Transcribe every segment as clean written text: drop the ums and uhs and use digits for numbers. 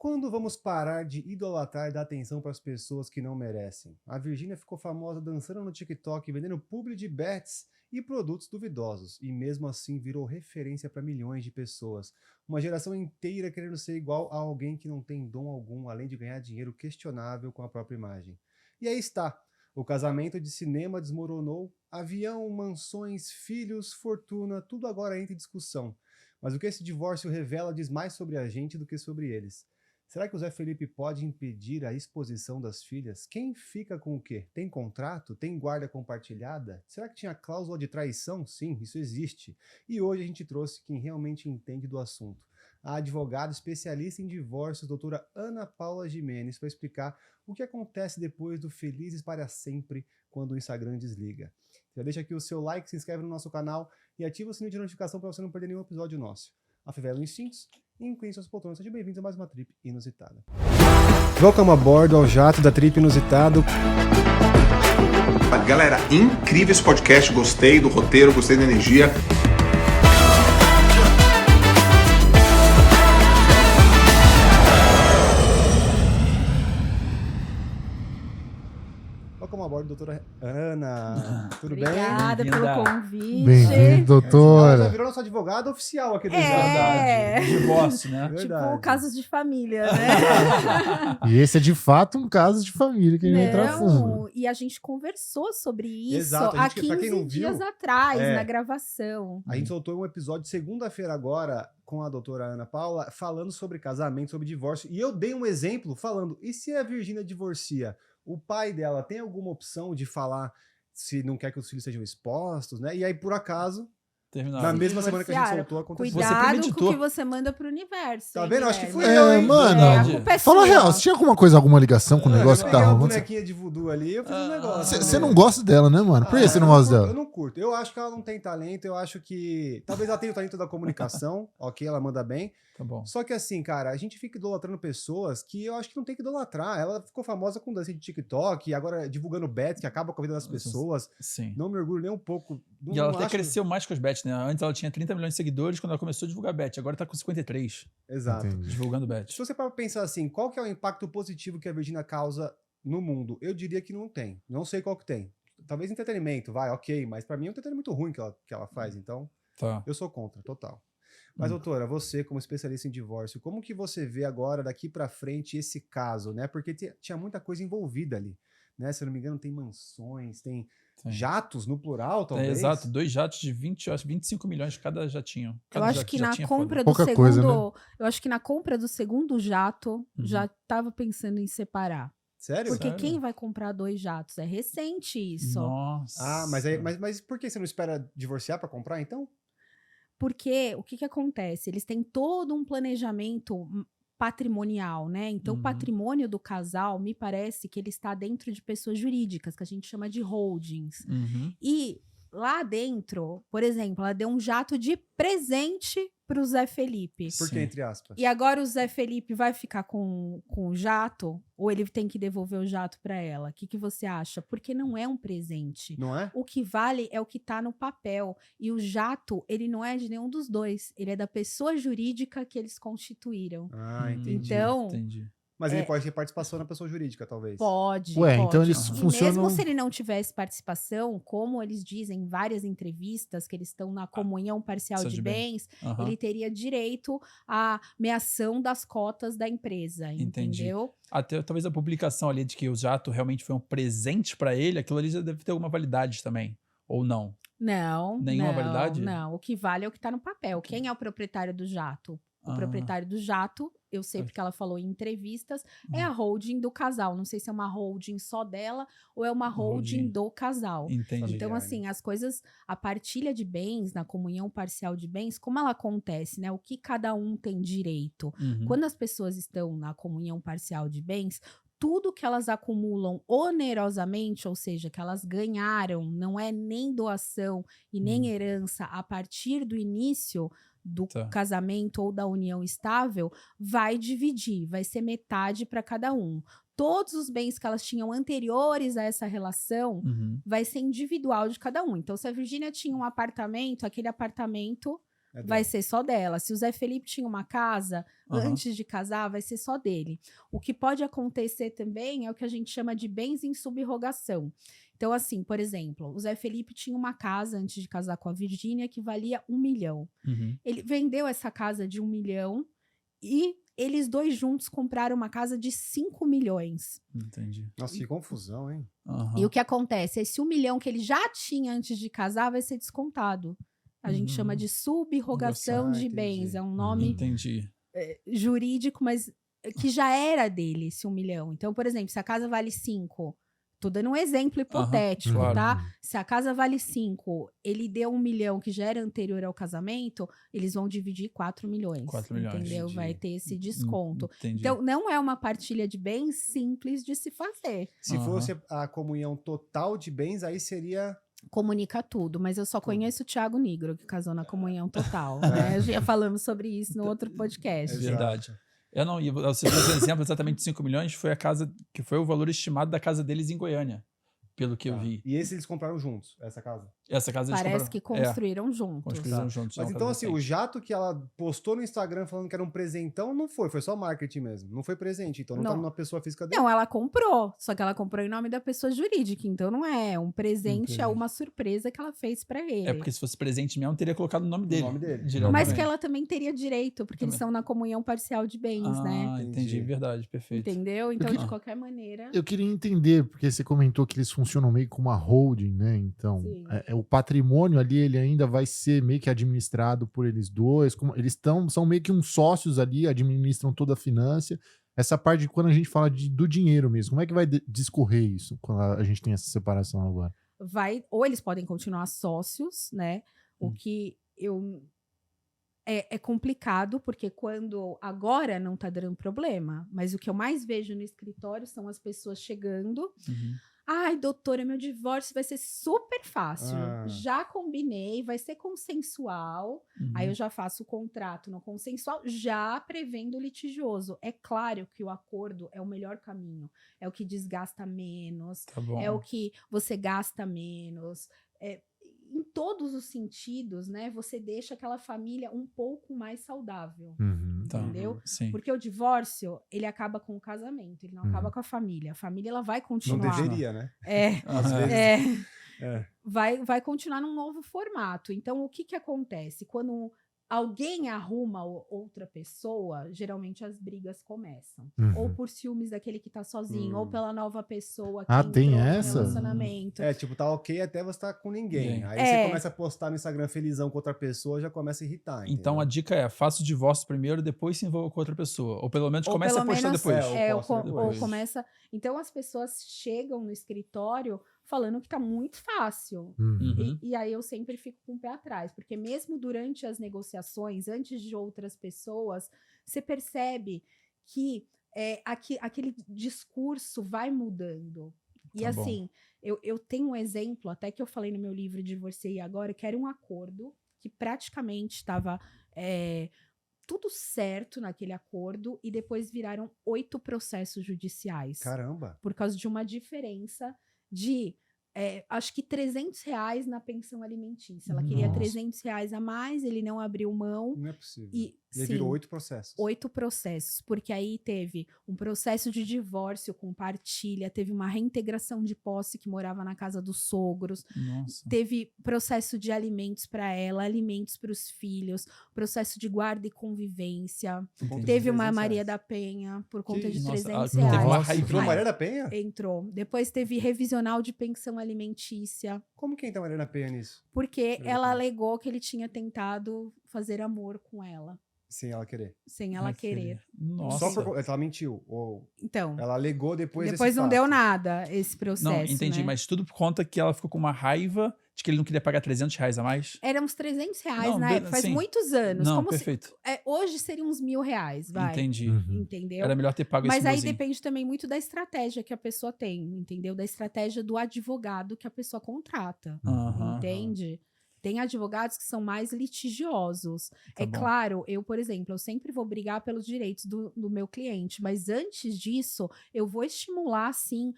Quando vamos parar de idolatrar e dar atenção para as pessoas que não merecem? A Virgínia ficou famosa dançando no TikTok, vendendo publi de bets e produtos duvidosos, e mesmo assim virou referência para milhões de pessoas. Uma geração inteira querendo ser igual a alguém que não tem dom algum, além de ganhar dinheiro questionável com a própria imagem. E aí está. O casamento de cinema desmoronou, avião, mansões, filhos, fortuna, tudo agora entra em discussão. Mas o que esse divórcio revela diz mais sobre a gente do que sobre eles. Será que o Zé Felipe pode impedir a exposição das filhas? Quem fica com o quê? Tem contrato? Tem guarda compartilhada? Será que tinha cláusula de traição? Sim, isso existe. E hoje a gente trouxe quem realmente entende do assunto. A advogada especialista em divórcios, doutora Ana Paula Gimenez, para explicar o que acontece depois do Felizes para Sempre quando o Instagram desliga. Já deixa aqui o seu like, se inscreve no nosso canal e ativa o sininho de notificação para você não perder nenhum episódio nosso. Afivela os instintos e incline seus poltronas. Sejam bem-vindos a mais uma Trip Inusitada. Welcome a bordo ao jato da Trip Inusitado. Galera, incrível esse podcast. Gostei do roteiro, gostei da energia. Welcome a bordo, doutora Ana. Tudo bem? Obrigada pelo convite. Bem-vindo, doutora. Ela já virou nossa advogada oficial aqui do É. Divórcio, né? Verdade. Casos de família, né? E esse é de fato um caso de família que a gente vai entrar fundo. Não, e a gente conversou sobre isso Exato, há pra quem não 15 viu, dias atrás, na gravação. A gente soltou um episódio segunda-feira agora com a doutora Ana Paula falando sobre casamento, sobre divórcio. E eu dei um exemplo falando, e se a Virgínia divorcia? O pai dela tem alguma opção de falar se não quer que os filhos sejam expostos, né? E aí, por acaso, Terminaram. na mesma semana que a gente Divorciaram. soltou, aconteceu. Você Cuidado com premeditou. o que você manda pro universo. Tá hein, vendo? Acho que Guilherme? fui eu, hein? mano. A culpa é Fala a sua. real, você tinha alguma ligação com o negócio Eu que tá peguei uma rolando? bonequinha de voodoo ali, eu fiz um negócio. Você não gosta dela, né, mano? Por que você não gosta Eu dela? não curto. Eu acho que ela não tem talento, eu acho que... Talvez ela tenha o talento da comunicação, ok, ela manda bem. Tá bom. Só que assim, cara, a gente fica idolatrando pessoas que eu acho que não tem que idolatrar. Ela ficou famosa com dança de TikTok, e agora divulgando bets que acaba com a vida das pessoas. Sim. Não me orgulho nem um pouco. Não, E ela não até acho- cresceu mais com as bets, né? Antes ela tinha 30 milhões de seguidores quando ela começou a divulgar bet. Agora tá com 53, Exato. Entendi. divulgando bet. Se você para pensar assim, qual que é o impacto positivo que a Virgínia causa no mundo? Eu diria que não tem. Não sei qual que tem. Talvez entretenimento, vai, ok, mas pra mim é um entretenimento ruim que ela faz, então Tá. eu sou contra, total. Mas, doutora, você como especialista em divórcio, como que você vê agora, daqui pra frente, esse caso, né? Porque tinha muita coisa envolvida ali, né? Se eu não me engano, tem mansões, tem Sim. jatos no plural, É, talvez. exato, 2 jatos de 20, eu acho, 25 milhões cada jatinho. Eu Cada acho que na jatinho é compra do Pouca segundo, coisa, né? eu acho que na compra do segundo jato já tava pensando em separar. Sério? Porque Sério? quem vai comprar 2 jatos? É recente isso. Nossa. Ah, mas por que você não espera divorciar pra comprar, então? Porque o que acontece? Eles têm todo um planejamento patrimonial, né? Então, o Uhum. patrimônio do casal, me parece que ele está dentro de pessoas jurídicas, que a gente chama de holdings. Uhum. E lá dentro, por exemplo, ela deu um jato de presente para o Zé Felipe. Por que, Sim. entre aspas? E agora o Zé Felipe vai ficar com o jato? Ou ele tem que devolver o jato para ela? O que você acha? Porque não é um presente. Não é? O que vale é o que tá no papel. E o jato, ele não é de nenhum dos dois. Ele é da pessoa jurídica que eles constituíram. Ah, entendi. Então, Entendi. Mas ele pode ter participação na pessoa jurídica, talvez. pode. Ué, pode. então eles E funcionam... mesmo se ele não tivesse participação, como eles dizem em várias entrevistas, que eles estão na comunhão parcial Parcial de de bens, Aham. ele teria direito à meação das cotas da empresa, Entendi. entendeu? Até talvez a publicação ali de que o jato realmente foi um presente pra ele, aquilo ali já deve ter alguma validade também. Ou não? Não, Nenhuma não, validade? não. O que vale é o que está no papel. Quem é o proprietário do jato? O proprietário do jato, eu sei porque ela falou em entrevistas, é a holding do casal. Não sei se é uma holding só dela ou é uma holding do casal. Entendi. Então, assim, as coisas, a partilha de bens, na comunhão parcial de bens, como ela acontece, né? O que cada um tem direito. Uhum. Quando as pessoas estão na comunhão parcial de bens, tudo que elas acumulam onerosamente, ou seja, que elas ganharam, não é nem doação e nem herança a partir do início do casamento ou da união estável, vai dividir, vai ser metade para cada um. Todos os bens que elas tinham anteriores a essa relação vai ser individual de cada um. Então, se a Virgínia tinha um apartamento, aquele apartamento vai ser só dela. Se o Zé Felipe tinha uma casa, Aham. antes de casar, vai ser só dele. O que pode acontecer também é o que a gente chama de bens em subrogação. Então, assim, por exemplo, o Zé Felipe tinha uma casa antes de casar com a Virgínia que valia 1 milhão. Uhum. Ele vendeu essa casa de 1 milhão e eles dois juntos compraram uma casa de 5 milhões. Entendi. Nossa, que confusão, hein? Aham. E o que acontece? Esse 1 milhão que ele já tinha antes de casar vai ser descontado. A gente chama de subrogação de entendi. bens. É um nome Entendi. jurídico, mas que já era dele, esse 1 milhão. Então, por exemplo, se a casa vale 5, tô dando um exemplo hipotético, claro. tá? Se a casa vale 5, ele deu 1 milhão que já era anterior ao casamento, eles vão dividir 4 milhões. 4 milhões, Entendeu? entendi. Vai ter esse desconto. Entendi. Então, não é uma partilha de bens simples de se fazer. Se Aham. fosse a comunhão total de bens, aí seria... Comunica tudo, mas eu só conheço o Thiago Nigro, que casou na comunhão total. É. Né? Já falamos sobre isso no outro podcast. Exato. Verdade. Eu não, e você fez um exemplo exatamente de 5 milhões, foi a casa que foi o valor estimado da casa deles em Goiânia, pelo que eu Tá. vi. E esse eles compraram juntos, essa casa? Essa casa eles Parece compraram- que construíram juntos. construíram Tá. juntos. Mas é uma então, casa assim, o recente. jato que ela postou no Instagram falando que era um presentão, não foi só marketing mesmo. Não foi presente, então não tá Não. numa pessoa física dele. Não, ela comprou, só que ela comprou em nome da pessoa jurídica, então não é um presente, presente. é uma surpresa que ela fez pra ele. É porque se fosse presente mesmo, teria colocado o nome dele. nome dele. diretamente. Mas que ela também teria direito, porque eles Também. são na comunhão parcial de bens, né? Ah, entendi. Entendi. Verdade, perfeito. Entendeu? Então, Porque- de qualquer maneira. Eu queria entender, porque você comentou que eles funcionam meio como uma holding, né? Então, Sim. o patrimônio ali, ele ainda vai ser meio que administrado por eles dois. Eles são meio que uns sócios ali, administram toda a finança. Essa parte de quando a gente fala do dinheiro mesmo, como é que vai discorrer isso quando a gente tem essa separação agora? Ou eles podem continuar sócios, né? O que eu é complicado, porque quando agora não tá dando problema, mas o que eu mais vejo no escritório são as pessoas chegando. Uhum. Ai, doutora, meu divórcio vai ser super fácil. Ah. Já combinei, vai ser consensual. Uhum. Aí eu já faço o contrato no consensual, já prevendo o litigioso. É claro que o acordo é o melhor caminho. É o que desgasta menos, Tá bom. é o que você gasta menos. Em todos os sentidos, né? Você deixa aquela família um pouco mais saudável. Uhum. Tá. Entendeu? Sim. Porque o divórcio, ele acaba com o casamento, ele não acaba com a família. A família, ela vai Não continuar. deveria, né? É, Às vezes. É. vai continuar num novo formato. Então, o que que acontece? Quando alguém arruma outra pessoa, geralmente as brigas começam. Uhum. Ou por ciúmes daquele que tá sozinho, ou pela nova pessoa que Ah, entrou tem no essa? relacionamento. É, tipo, tá ok até você tá com ninguém. Ninguém. Aí É. você começa a postar no Instagram felizão com outra pessoa, já começa a irritar. Então a entendeu? dica é, faça o divórcio primeiro, depois se envolva com outra pessoa. Ou pelo menos Ou comece a pelo postar menos- depois. É, ou, posta depois. ou começa. Então as pessoas chegam no escritório falando que tá muito fácil. Uhum. Uhum. E aí eu sempre fico com o pé atrás, porque mesmo durante as negociações, antes de outras pessoas, você percebe que aquele discurso vai mudando. E Tá bom. assim, eu tenho um exemplo, até que eu falei no meu livro Divorciei Agora, que era um acordo que praticamente estava tudo certo naquele acordo, e depois viraram 8 processos judiciais Caramba. por causa de uma diferença de, acho que R$300 na pensão alimentícia. Ela queria Nossa. R$300 a mais, ele não abriu mão. Não é possível. E E aí sim, virou 8 processos. 8 processos, porque aí teve um processo de divórcio com partilha, teve uma reintegração de posse que morava na casa dos sogros, Nossa. teve processo de alimentos para ela, alimentos para os filhos, processo de guarda e convivência, Por conta de teve uma 300 Maria reais. da Penha por conta de Nossa, R$300. teve uma Nossa. raiva. Entrou Maria da Penha? Entrou. Depois teve revisional de pensão alimentícia, Como que entra Maria da Penha nisso? porque Maria da ela Penha. alegou que ele tinha tentado fazer amor com ela, Sem ela querer. sem ela Ai, querer. Nossa. Só por... Ela mentiu. Ou Então, ela alegou depois depois desse não fato. deu nada esse processo, Não, entendi, né? mas tudo por conta que ela ficou com uma raiva de que ele não queria pagar R$300 a mais. Era uns R$300 Não, na época, faz sim. muitos anos. Não, como perfeito. hoje seriam uns R$1.000, vai. Entendi. Uhum. Entendeu? Era melhor ter pago Mas esse aí golzinho. depende também muito da estratégia que a pessoa tem, entendeu? Da estratégia do advogado que a pessoa contrata, Aham. entende? Tem advogados que são mais litigiosos. Tá É bom. claro, eu, por exemplo, eu sempre vou brigar pelos direitos do meu cliente, mas antes disso, eu vou estimular, sim,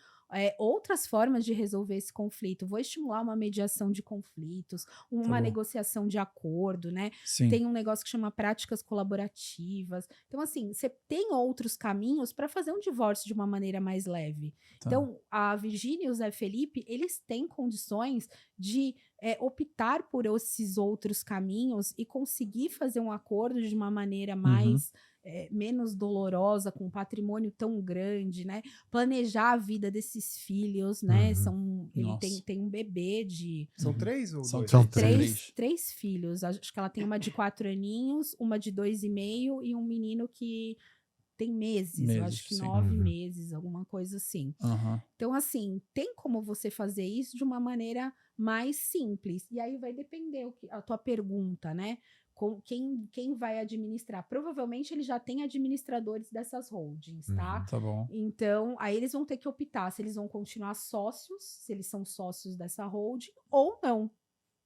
outras formas de resolver esse conflito. Vou estimular uma mediação de conflitos, uma bom. negociação de acordo, né? Sim. Tem um negócio que chama práticas colaborativas. Então, assim, você tem outros caminhos para fazer um divórcio de uma maneira mais leve. Tá. Então, a Virgínia e o Zé Felipe, eles têm condições de optar por esses outros caminhos e conseguir fazer um acordo de uma maneira mais menos dolorosa, com um patrimônio tão grande, né? Planejar a vida desses filhos, né? Ele Nossa. tem um bebê de São 3 ou São 2? São três filhos. Acho que ela tem uma de 4 aninhos, uma de 2,5 e um menino que tem meses, eu acho que sim. 9 meses, alguma coisa assim. Aham. Então, assim, tem como você fazer isso de uma maneira mais simples. E aí vai depender a tua pergunta, né? Quem vai administrar? Provavelmente ele já tem administradores dessas holdings, tá? Tá bom. Então, aí eles vão ter que optar se eles vão continuar sócios, se eles são sócios dessa holding ou não.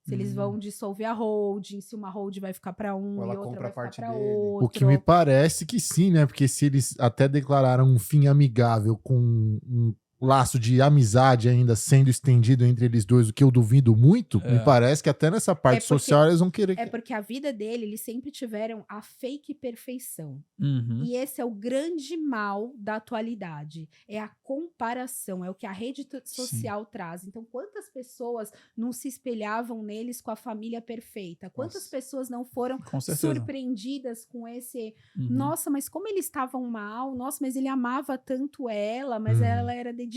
Se eles vão dissolver a holding, se uma holding vai ficar para um Ou ela e outra compra vai a ficar parte para dele. outro. O que me parece que sim, né? Porque se eles até declararam um fim amigável com um laço de amizade ainda sendo estendido entre eles dois, o que eu duvido muito, me parece que até nessa parte porque- social eles vão querer... É porque a vida dele, eles sempre tiveram a fake perfeição. Uhum. E esse é o grande mal da atualidade. É a comparação, é o que a rede social traz. Então, quantas pessoas não se espelhavam neles com a família perfeita? Quantas Nossa. pessoas não foram Com certeza. surpreendidas com esse... Uhum. Nossa, mas como eles estavam mal? Nossa, mas ele amava tanto ela, mas ela era dedicada,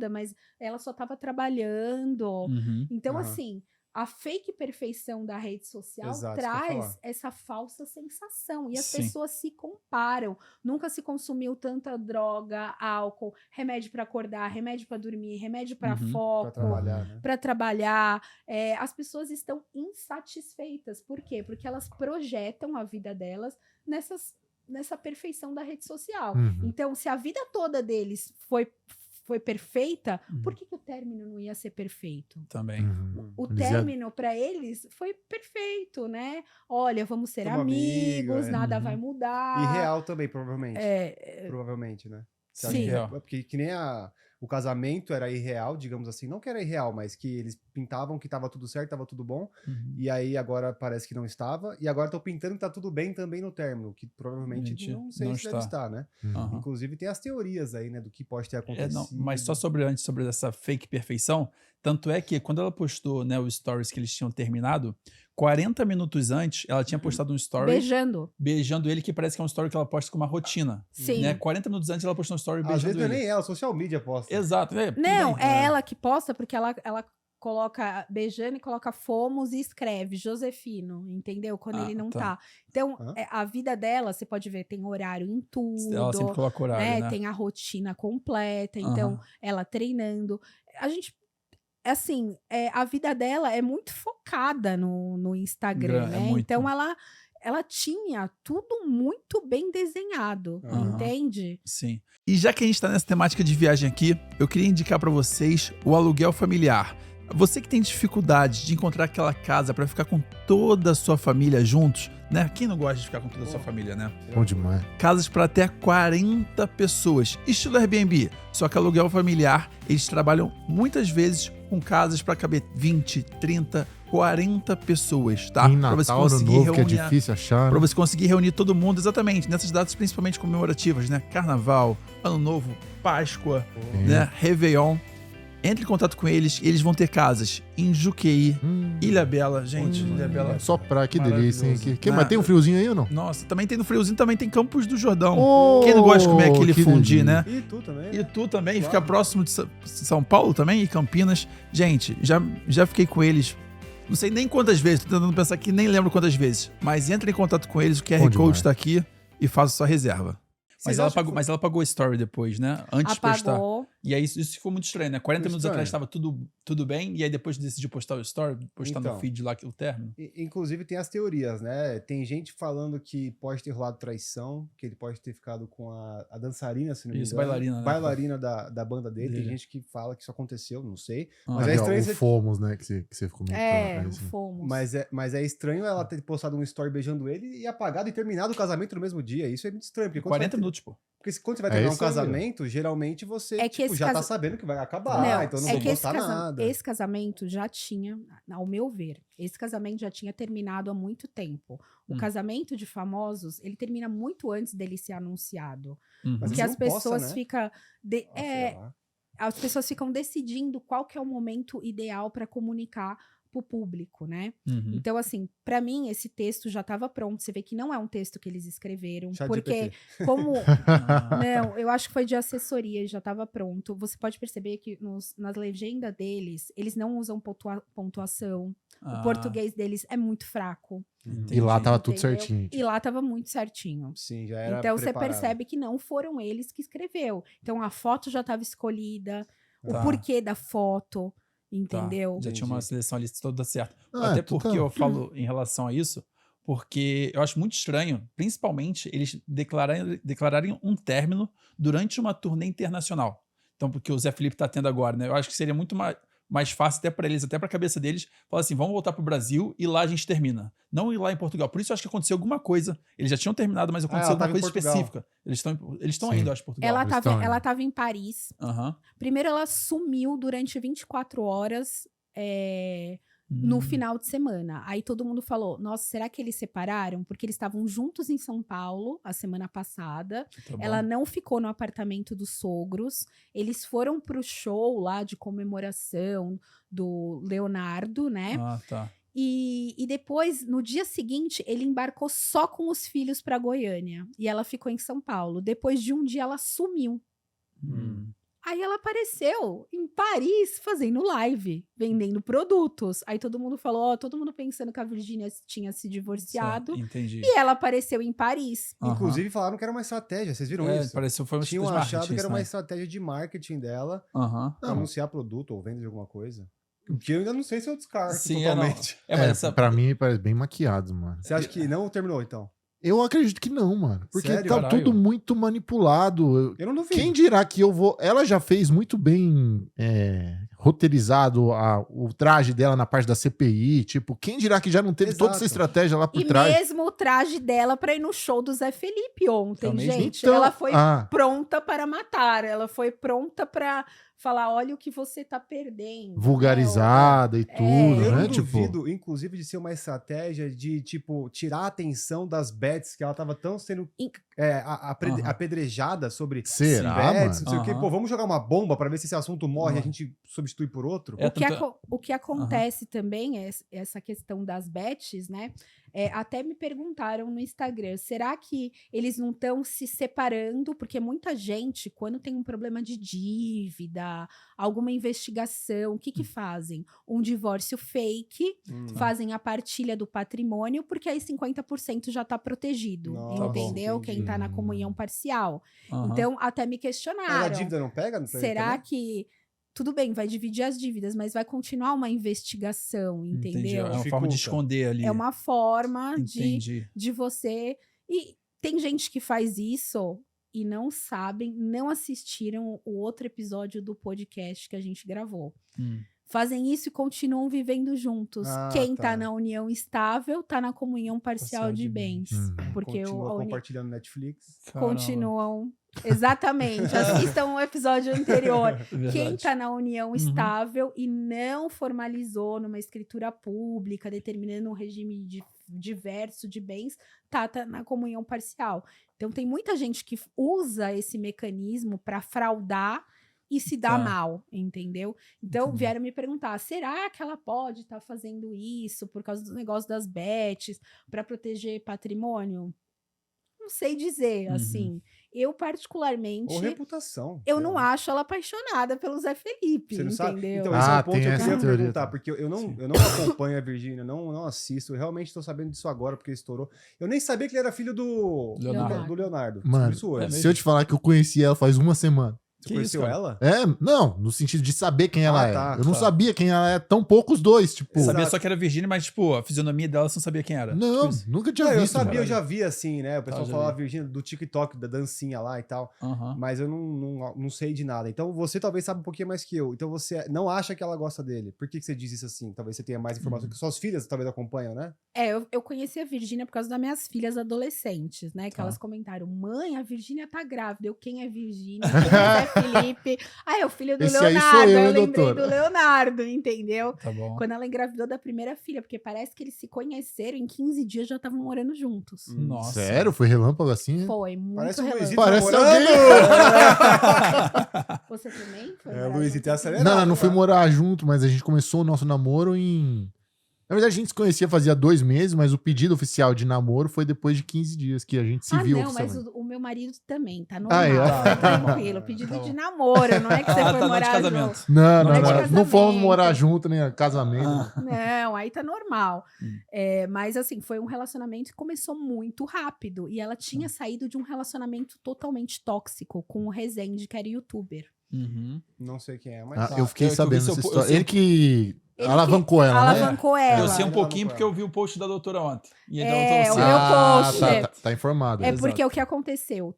mas ela só estava trabalhando. Uhum. Então, Aham. assim, a fake perfeição da rede social Exato, isso que eu ia traz falar. essa falsa sensação. E as Sim. pessoas se comparam. Nunca se consumiu tanta droga, álcool, remédio para acordar, remédio para dormir, remédio para Uhum. foco, Pra trabalhar, né? para trabalhar. As pessoas estão insatisfeitas. Por quê? Porque elas projetam a vida delas nessa perfeição da rede social. Então, se a vida toda deles foi perfeita, por que o término não ia ser perfeito? Também. O Eles iam- término para eles foi perfeito, né? Olha, vamos ser Como amigo, amigos, nada Uhum. vai mudar. E real também, provavelmente. É, Provavelmente, né? Você sim. acha que Real. porque que nem o casamento era irreal, digamos assim. Não que era irreal, mas que eles pintavam que tava tudo certo, tava tudo bom. Uhum. E aí agora parece que não estava. E agora estão pintando que tá tudo bem também no término. Que provavelmente Mentira, não sei não se deve está. estar, né? Aham. Inclusive tem as teorias aí, né? Do que pode ter acontecido. Não, mas só sobre essa fake perfeição, tanto é que quando ela postou, né, os stories que eles tinham terminado, 40 minutos antes, ela tinha postado um story beijando ele, que parece que é um story que ela posta com uma rotina. Sim. Né? 40 minutos antes ela postou um story Às beijando vezes não é ele. nem ela, social media posta. Exato. Tudo Não, bem. é ela que posta, porque ela coloca beijando e coloca fomos e escreve Josefino, entendeu? Quando ele não tá. Então, a vida dela, você pode ver, tem horário em tudo. Ela sempre coloca horário, né? Tem a rotina completa, então ela treinando. A gente, assim, a vida dela é muito focada no Instagram, né? muito. Então, ela tinha tudo muito bem desenhado, entende? Sim. E já que a gente está nessa temática de viagem aqui, eu queria indicar para vocês o aluguel familiar. Você que tem dificuldade de encontrar aquela casa para ficar com toda a sua família juntos, né? Quem não gosta de ficar com toda a sua família, né? Bom demais. Casas para até 40 pessoas, estilo Airbnb. Só que aluguel familiar, eles trabalham muitas vezes com casas para caber 20, 30, 40 pessoas, tá? Em Pra você Natal, Ano conseguir Novo, que é reunir difícil achar. Para você conseguir reunir todo mundo, exatamente, nessas datas principalmente comemorativas, né? Carnaval, Ano Novo, Páscoa, né? Réveillon. Entre em contato com eles, eles vão ter casas em Juqueí, Ilha Bela, gente, Ilha Bela. Só pra que delícia, hein? Maravilhoso. Mas tem um friozinho aí ou não? Nossa, também tem no friozinho, também tem Campos do Jordão. Oh, Quem não gosta de comer aquele que fundi, delícia. né? E tu também. E tu também, Claro. fica próximo de São Paulo também e Campinas. Gente, já fiquei com eles, não sei nem quantas vezes, tô tentando pensar aqui, nem lembro quantas vezes. Mas entre em contato com eles, o QR Bom Code demais. tá aqui e faça sua reserva. Vocês Mas acham que ela pagou a story depois, né? Antes de postar. Apagou. E aí isso ficou muito estranho, né? 40 Muito minutos estranho. atrás estava tudo bem, e aí depois decidiu postar o story, postar Então. no feed lá que o término. Inclusive tem as teorias, né? Tem gente falando que pode ter rolado traição, que ele pode ter ficado com a dançarina, se não me Isso, engano. bailarina, né? Bailarina da banda dele. Tem Dele. gente que fala que isso aconteceu, não sei. Ah. Mas é Ali, ó, estranho o você- Fomos, né? Que você ficou comentando. assim. Fomos. Mas é estranho ela ter postado um story beijando ele e apagado e terminado o casamento no mesmo dia. Isso é muito estranho. Porque quando 40 você vai, minutos, pô. porque quando você vai É terminar um isso aí, ó. casamento, geralmente você. É que tipo, tipo, já tá sabendo que vai acabar, Não, então não é vou que postar nada. esse casamento já tinha, ao meu ver, esse casamento já tinha terminado há muito tempo. O casamento de famosos, ele termina muito antes dele ser anunciado. Uhum. Mas Porque eles as não postam, pessoas né? ficam... Sei lá. as pessoas ficam decidindo qual que é o momento ideal para comunicar pro público, né? Uhum. Então, assim, para mim, esse texto já estava pronto. Você vê que não é um texto que eles escreveram, porque ChatGPT. como... Ah, Não, eu acho que foi de assessoria, já estava pronto. Você pode perceber que nas legendas deles, eles não usam pontuação. O português deles é muito fraco. E lá tava tudo entendeu? certinho. E lá tava muito certinho. Sim, já era Então você preparado. percebe que não foram eles que escreveu. Então a foto já estava escolhida, Tá. o porquê da foto, Tá. entendeu? Já tinha uma seleção ali toda certa. Ah, Até total. porque eu falo em relação a isso, porque eu acho muito estranho, principalmente, eles declararem um término durante uma turnê internacional. Então, porque o Zé Felipe tá tendo agora, né? Eu acho que seria muito mais fácil até para eles, até para a cabeça deles, falar assim, vamos voltar pro Brasil e lá a gente termina. Não ir lá em Portugal. Por isso eu acho que aconteceu alguma coisa. Eles já tinham terminado, mas aconteceu ela alguma tava em coisa Portugal. específica. Eles estão Sim. indo, eu acho, Portugal. Ela Estão tava, indo. ela tava em Paris. Aham. Primeiro ela sumiu durante 24 horas no final de semana. Aí todo mundo falou, nossa, será que eles separaram? Porque eles estavam juntos em São Paulo a semana passada. Tá bom. Ela não ficou no apartamento dos sogros. Eles foram pro show lá de comemoração do Leonardo, né? Ah, tá. E depois, no dia seguinte, ele embarcou só com os filhos para Goiânia. E ela ficou em São Paulo. Depois de um dia, ela sumiu. Aí ela apareceu em Paris fazendo live, vendendo produtos. Aí todo mundo falou, todo mundo pensando que a Virgínia tinha se divorciado. Certo, entendi. E ela apareceu em Paris. Aham. Inclusive falaram que era uma estratégia, vocês viram isso? Pareceu, foi uma Tinham estratégia de achado marketing que era isso, uma né? estratégia de marketing dela Aham. pra anunciar produto ou venda de alguma coisa. O que eu ainda não sei se eu descarto Sim, totalmente. mas essa... Pra mim, parece bem maquiado, mano. Você acha que não terminou, então? Eu acredito que não, mano. Porque Sério? tá Caralho. tudo muito manipulado. Eu não duvido. Quem dirá que eu vou... Ela já fez muito bem roteirizado o traje dela na parte da CPI. Tipo, quem dirá que já não teve toda essa Exato. estratégia lá por E trás? mesmo o traje dela para ir no show do Zé Felipe ontem, É o mesmo? gente. Então, ela foi ah. pronta para matar. Ela foi pronta para falar, olha o que você tá perdendo. Vulgarizada e tudo, Eu né? não Tipo, duvido, inclusive, de ser uma estratégia de, tipo, tirar a atenção das bets, que ela tava tão sendo Aham. apedrejada sobre Será, bets, mano? não sei o quê. Aham. Pô, vamos jogar uma bomba pra ver se esse assunto morre e a Aham. gente substitui por outro? É, O que acontece também é essa questão das bets, né? Até me perguntaram no Instagram, será que eles não estão se separando? Porque muita gente, quando tem um problema de dívida, alguma investigação, o que fazem? Um divórcio fake, fazem a partilha do patrimônio, porque aí 50% já está protegido, Nossa, entendeu? entendi. Quem está na comunhão parcial. Aham. Então, até me Mas a questionaram. dívida não pega? Será que... Tudo bem, vai dividir as dívidas, mas vai continuar uma investigação, Entendi. entendeu? É uma forma de Dificulta. esconder ali. É uma forma Entendi. de você... E tem gente que faz isso e não sabem, não assistiram o outro episódio do podcast que a gente gravou. Fazem isso e continuam vivendo juntos. Ah, Quem tá. tá na união estável tá na comunhão parcial Parcial de de bens. Porque Continua a união... compartilhando Netflix. Caramba. Continuam... Exatamente. Assistam o episódio anterior. Verdade. Quem está na união estável e não formalizou numa escritura pública, determinando um regime diverso de bens, tá na comunhão parcial. Então, tem muita gente que usa esse mecanismo para fraudar e se dá Tá. mal, entendeu? Então, Entendi. vieram me perguntar, será que ela pode estar fazendo isso por causa do negócio das bets, para proteger patrimônio? Não sei dizer, assim. Eu, particularmente... Ou reputação. Eu sei não lá. acho ela apaixonada pelo Zé Felipe, Você não sabe? entendeu? Então, esse é Ah, um ponto tem que eu essa queria teoria perguntar, também. porque eu não acompanho a Virgínia, não assisto, eu realmente tô sabendo disso agora, porque estourou. Eu nem sabia que ele era filho do Leonardo. do Leonardo. Mano, Descobri isso hoje. é se eu te falar que eu conheci ela faz uma semana. Você Que conheceu isso, cara? ela? Não, no sentido de saber quem ela é. tá, Eu não tá. sabia quem ela é, tão poucos dois, tipo. Eu sabia Exato. só que era Virgínia, mas, tipo, a fisionomia dela você não sabia quem era. Não, Tipo isso. nunca tinha Não, eu visto. sabia, mano. eu já vi assim, né? O pessoal já falava vi. Virgínia do TikTok, da dancinha lá e tal. Aham. Mas eu não sei de nada. Então você talvez sabe um pouquinho mais que eu. Então você não acha que ela gosta dele. Por que você diz isso assim? Talvez você tenha mais informação que suas filhas talvez acompanham, né? Eu conheci a Virgínia por causa das minhas filhas adolescentes, né? Que Tá. elas comentaram, mãe, a Virgínia tá grávida. Quem é Virgínia? Quem é Zé Felipe. Ah, é o filho do Esse aí Leonardo. sou eu, Eu hein, lembrei doutora? do Leonardo, entendeu? Tá bom. Quando ela engravidou da primeira filha, porque parece que eles se conheceram em 15 dias já estavam morando juntos. Nossa. Sério? Foi relâmpago assim? Foi muito Parece o relâmpago. Luizito Parece namorando! Você também foi? É, morar o Luizito junto? é acelerado. Não, não fui tá? morar junto, mas a gente começou o nosso namoro em... Na verdade, a gente se conhecia fazia 2 meses, mas o pedido oficial de namoro foi depois de 15 dias que a gente se viu não, mas oficialmente. o meu marido também, tá normal, Ah, é? tá tranquilo. Pedido Tá de bom. namoro, não é que você foi tá, não de morar casamento. junto. Não, Não não, é de não. Não casamento. fomos morar junto, nem casamento. Não, aí tá normal. Mas assim, foi um relacionamento que começou muito rápido. E ela tinha saído de um relacionamento totalmente tóxico com o Rezende, que era youtuber. Uhum. Não sei quem é, mas... Ah, Tá, eu fiquei eu vi sabendo seu dessa po- eu história. sei- Ele que Ele alavancou ela, né? Alavancou ela. Eu sei um Ela pouquinho não porque eu vi o post da doutora ontem. E aí É, da o doutora meu Luciana. post. tá informado. É Exato. porque o que aconteceu?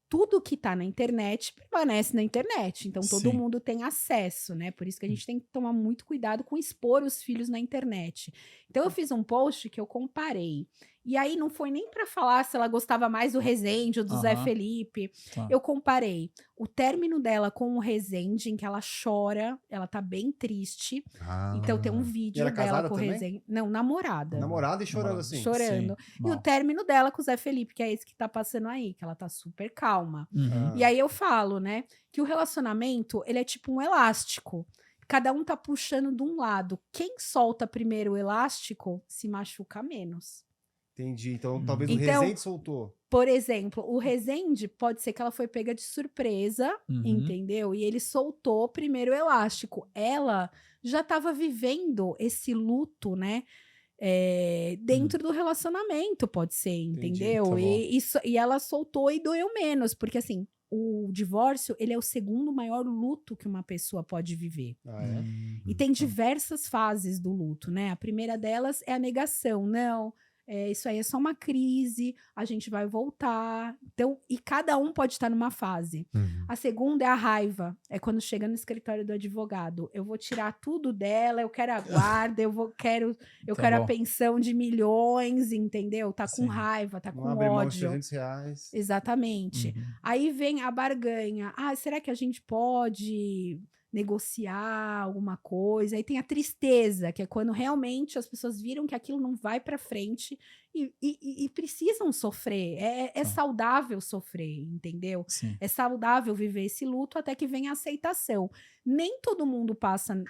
Tudo que tá na internet permanece na internet. Então todo Sim. mundo tem acesso, né? Por isso que a gente tem que tomar muito cuidado com expor os filhos na internet. Então eu fiz um post que eu comparei. E aí não foi nem pra falar se ela gostava mais do Rezende ou do Zé Aham. Felipe. Tá. Eu comparei o término dela com o Rezende, em que ela chora, ela tá bem triste. Ah. Então tem um vídeo era dela casada com o também? Rezende. Não, namorada. Namorada e chorando Namorada. assim. Chorando. Sim, E o mal. término dela com o Zé Felipe, que é esse que tá passando aí, que ela tá super calma. Uhum. E aí eu falo, né, que o relacionamento, ele é tipo um elástico. Cada um tá puxando de um lado. Quem solta primeiro o elástico se machuca menos. Entendi. Então talvez o Então- Rezende soltou. Por exemplo, o Rezende pode ser que ela foi pega de surpresa, Uhum. entendeu? E ele soltou primeiro o elástico. Ela já tava vivendo esse luto, né? Dentro do relacionamento, pode ser, entendeu? tá bom. E ela soltou e doeu menos, porque assim, o divórcio, ele é o segundo maior luto que uma pessoa pode viver. Ah, é? E tem diversas fases do luto, né? A primeira delas é a negação. Não, isso aí é só uma crise, a gente vai voltar. Então, e cada um pode estar numa fase. Uhum. A segunda é a raiva. É quando chega no escritório do advogado. Eu vou tirar tudo dela, eu quero a guarda, eu quero Tá a bom. pensão de milhões, entendeu? Tá com Sim. raiva, tá Não com abre mão de ódio. R$300. Exatamente. Uhum. Aí vem a barganha. Ah, será que a gente pode negociar alguma coisa? Aí tem a tristeza, que é quando realmente as pessoas viram que aquilo não vai para frente e precisam sofrer. É saudável sofrer, entendeu? Sim. É saudável viver esse luto até que vem a aceitação. Nem todo mundo passa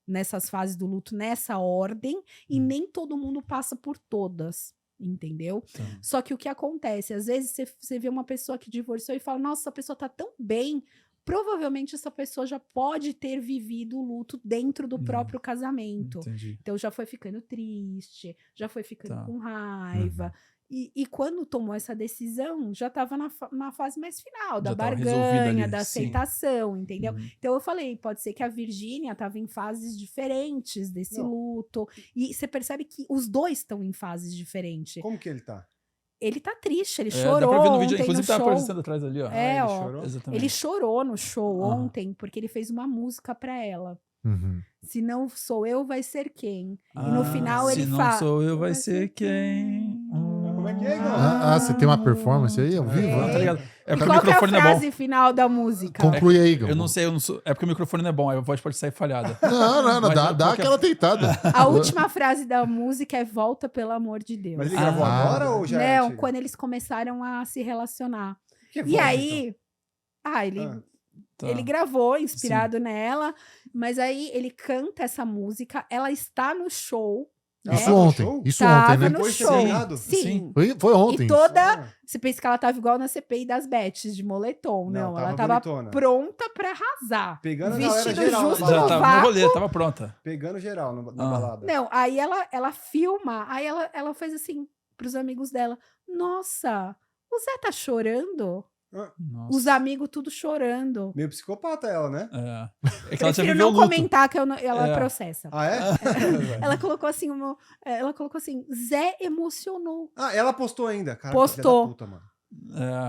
nessas fases do luto nessa ordem e nem todo mundo passa por todas. Entendeu? Tá. Só que o que acontece? Às vezes você vê uma pessoa que divorciou e fala: nossa, essa pessoa tá tão bem. Provavelmente essa pessoa já pode ter vivido o luto dentro do próprio casamento. Entendi. Então já foi ficando triste, já foi ficando Tá. com raiva. E quando tomou essa decisão, já estava na fase mais final, da Já tava resolvida barganha, ali, da sim. aceitação, entendeu? Uhum. Então eu falei, pode ser que a Virgínia estava em fases diferentes desse Não. luto. E você percebe que os dois estão em fases diferentes. Como que ele tá? Ele tá triste, ele Dá chorou pra ver no vídeo, ontem no inclusive tá show. aparecendo atrás ali, ó. É, ele ó. chorou? Exatamente. Ele chorou no show Aham. ontem porque ele fez uma música pra ela. Uhum. Se não sou eu, vai ser quem? E no final se ele não fala. sou eu, vai ser quem? Como é que é, Igor? Você tem uma performance aí ao vivo? Ah, tá ligado? É E porque o qual que é a microfone não é frase bom. final da música? Conclui aí, Igor. Eu não sei, eu não sou. É porque o microfone não é bom, aí a voz pode sair falhada. Não, Mas dá qual que é? aquela tentada. A última frase da música é volta, pelo amor de Deus. Mas ele gravou Ah. agora ou já é Não, antigo? quando eles começaram a se relacionar. Que E voz, aí, ele então? Tá. Ele gravou, inspirado nela, mas aí ele canta essa música, ela está no show. Ela Isso tava no ontem. show? Isso Tava ontem, né? no Depois de ter show. terminado? Sim. Sim. Foi ontem. E toda. Ah, Você pensa que ela tava igual na CPI das Bets, de moletom. Não, Não, ela tava tava bonitona. pronta pra arrasar. Pegando a galera Vestido geral, né? justo Já no tava no vácuo. rolê, tava pronta. Pegando geral na Ah. balada. Não, aí ela filma, aí ela faz assim pros amigos dela: Nossa, o Zé tá chorando? Nossa. Os amigos tudo chorando. Meio psicopata ela, né? É que ela já Prefiro viveu não o luto. comentar que ela É. processa. Ah, é? Ela colocou assim, ela colocou assim, Zé emocionou. Ah, ela postou ainda. Cara, Postou. Puta, mano.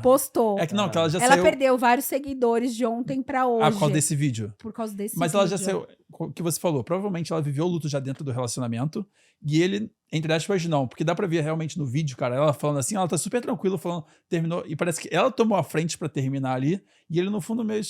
Postou. É que não, que ela já Ela saiu perdeu vários seguidores de ontem pra hoje. por causa desse vídeo. Por causa desse Mas vídeo. ela já saiu, o que você falou, provavelmente ela viveu o luto já dentro do relacionamento, e ele, entre aspas, não, porque dá pra ver realmente no vídeo, cara, ela falando assim, ela tá super tranquila, falando, terminou, e parece que ela tomou a frente pra terminar ali, e ele no fundo meio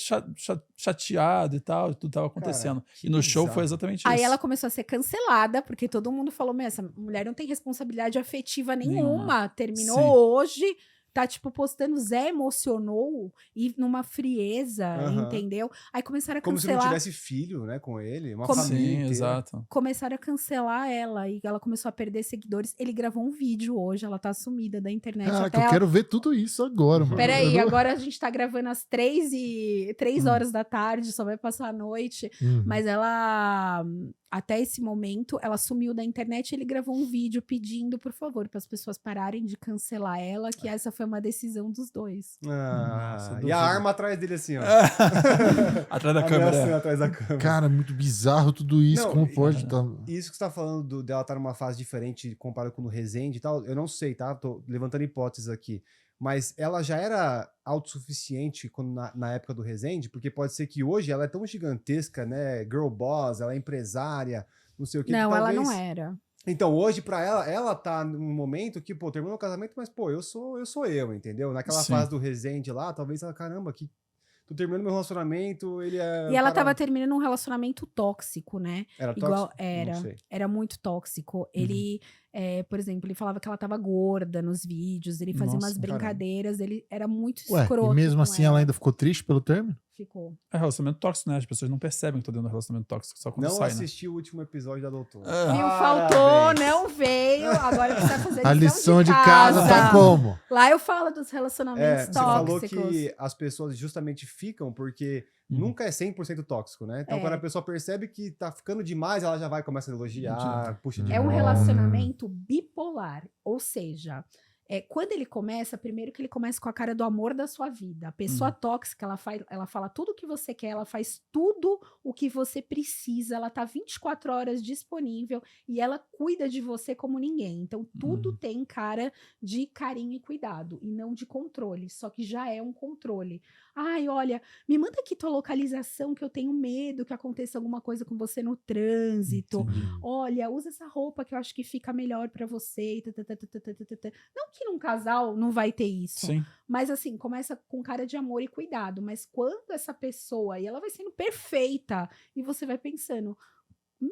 chateado e tal, tudo tava acontecendo. Cara, que E no show bizarro. foi exatamente isso. Aí ela começou a ser cancelada, porque todo mundo falou, mas essa mulher não tem responsabilidade afetiva nenhuma. Terminou Sim. hoje, tá, tipo, postando Zé emocionou e numa frieza, Aham. entendeu? Aí começaram a Como se não cancelar. tivesse filho, né, com ele, uma Como- família Sim, inteira. exato. Começaram a cancelar ela e ela começou a perder seguidores. Ele gravou um vídeo hoje, ela tá sumida da internet. Caraca, até eu ela... quero ver tudo isso agora, mano. Peraí, Eu não- agora a gente tá gravando às 3 horas da tarde, só vai passar a noite. Uhum. Mas ela, até esse momento, ela sumiu da internet e ele gravou um vídeo pedindo, por favor, para as pessoas pararem de cancelar ela, que essa foi uma decisão dos dois. Nossa, E duvido. a arma atrás dele assim, ó. Atrás da Ameaçando câmera. atrás da câmera. Cara, muito bizarro tudo isso. Não, Como e- pode? Tá... Isso que você tá falando dela estar numa fase diferente comparado com o Resende e tal, eu não sei, tá? Tô levantando hipóteses aqui. Mas ela já era autossuficiente quando na época do Resende? Porque pode ser que hoje ela é tão gigantesca, né? Girl boss, ela é empresária, não sei o que. Não, que ela talvez... não era. Então, hoje, pra ela tá num momento que, pô, terminou o casamento, mas, pô, eu sou eu, entendeu? Naquela Sim. fase do Resende lá, talvez ela, caramba, que tô terminando meu relacionamento, ele é. E ela tava terminando um relacionamento tóxico, né? Era Igual tóxico? era. Não sei. Era muito tóxico. Ele, por exemplo, ele falava que ela tava gorda nos vídeos, ele fazia Nossa, umas caramba. brincadeiras, ele era muito Ué, escroto. e mesmo com assim ela ainda ficou triste pelo término? ficou. É relacionamento tóxico, né? As pessoas não percebem que estão dentro do relacionamento tóxico, só quando Não sai, né? assisti o último episódio da Doutora. Viu? Faltou, não veio. Agora precisa fazer A lição de casa tá como? Lá eu falo dos relacionamentos Você falou tóxicos. que as pessoas justamente ficam porque nunca é 100% tóxico, né? Então, É. quando a pessoa percebe que tá ficando demais, ela já vai, começa a elogiar, puxa de É um volta. relacionamento bipolar, ou seja, quando ele começa, primeiro que ele começa com a cara do amor da sua vida. A pessoa tóxica, ela fala tudo o que você quer, ela faz tudo o que você precisa, ela tá 24 horas disponível e ela cuida de você como ninguém. Então, tudo tem cara de carinho e cuidado, e não de controle, só que já é um controle. Ai, olha, me manda aqui tua localização que eu tenho medo que aconteça alguma coisa com você no trânsito. Olha, usa essa roupa que eu acho que fica melhor pra você. Não que num casal não vai ter isso, Sim. mas assim, começa com cara de amor e cuidado. Mas quando essa pessoa, e ela vai sendo perfeita, e você vai pensando,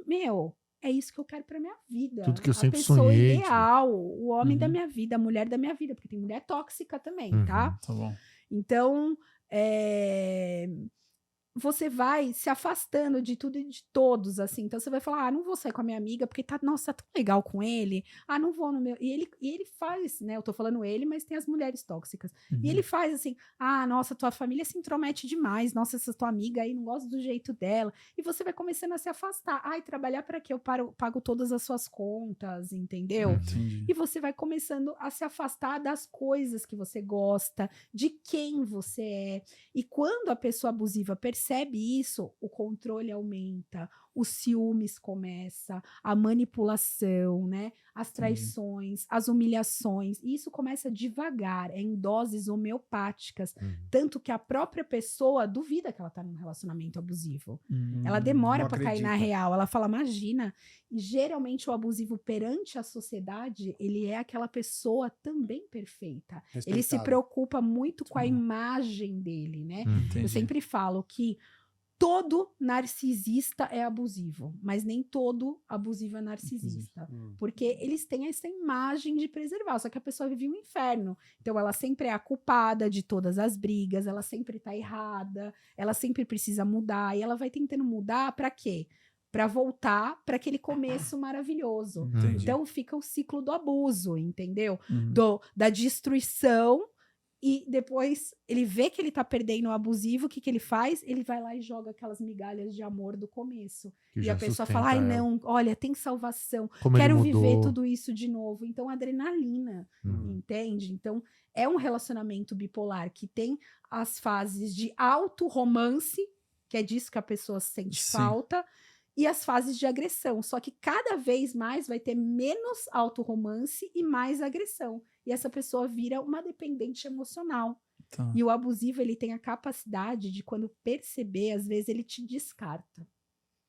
meu, é isso que eu quero pra minha vida. Tudo que eu a sempre pessoa sonhei, ideal, o homem da Uhum. minha vida, a mulher da minha vida, porque tem mulher tóxica também, Uhum. tá? Tá bom. Então, você vai se afastando de tudo e de todos, assim. Então, você vai falar, não vou sair com a minha amiga, porque nossa, tá tão legal com ele. Não vou no meu... E ele faz, né? Eu tô falando ele, mas tem as mulheres tóxicas. E ele faz assim, nossa, tua família se intromete demais. Nossa, essa tua amiga aí, não gosto do jeito dela. E você vai começando a se afastar. Trabalhar para quê? Eu pago todas as suas contas, entendeu? Entendi. E você vai começando a se afastar das coisas que você gosta, de quem você é. E quando a pessoa abusiva percebe isso, o controle aumenta, os ciúmes começa, a manipulação, né? As traições, as humilhações. E isso começa devagar, em doses homeopáticas. Tanto que a própria pessoa duvida que ela tá num relacionamento abusivo. Ela demora não para cair na acredita. real. Ela fala, imagina. E geralmente o abusivo perante a sociedade, ele é aquela pessoa também perfeita. Ele se Respeitável. preocupa muito com a imagem dele, né? Entendi. Eu sempre falo que todo narcisista é abusivo, mas nem todo abusivo é narcisista. Porque eles têm essa imagem de preservar, só que a pessoa vive um inferno. Então ela sempre é a culpada de todas as brigas, ela sempre tá errada, ela sempre precisa mudar, e ela vai tentando mudar para quê? Para voltar para aquele começo maravilhoso. Entendi. Então fica o ciclo do abuso, entendeu? Uhum. Da destruição, e depois ele vê que ele tá perdendo o abusivo, o que ele faz? Ele vai lá e joga aquelas migalhas de amor do começo. Que E já a pessoa sustenta fala, ai ela. não, olha, tem salvação, Como quero ele viver mudou. tudo isso de novo. Então, adrenalina, entende? Então, é um relacionamento bipolar que tem as fases de auto-romance, que é disso que a pessoa sente Sim. falta, e as fases de agressão. Só que cada vez mais vai ter menos auto-romance e mais agressão. e essa pessoa vira uma dependente emocional. Tá. E o abusivo, ele tem a capacidade de, quando perceber, às vezes ele te descarta.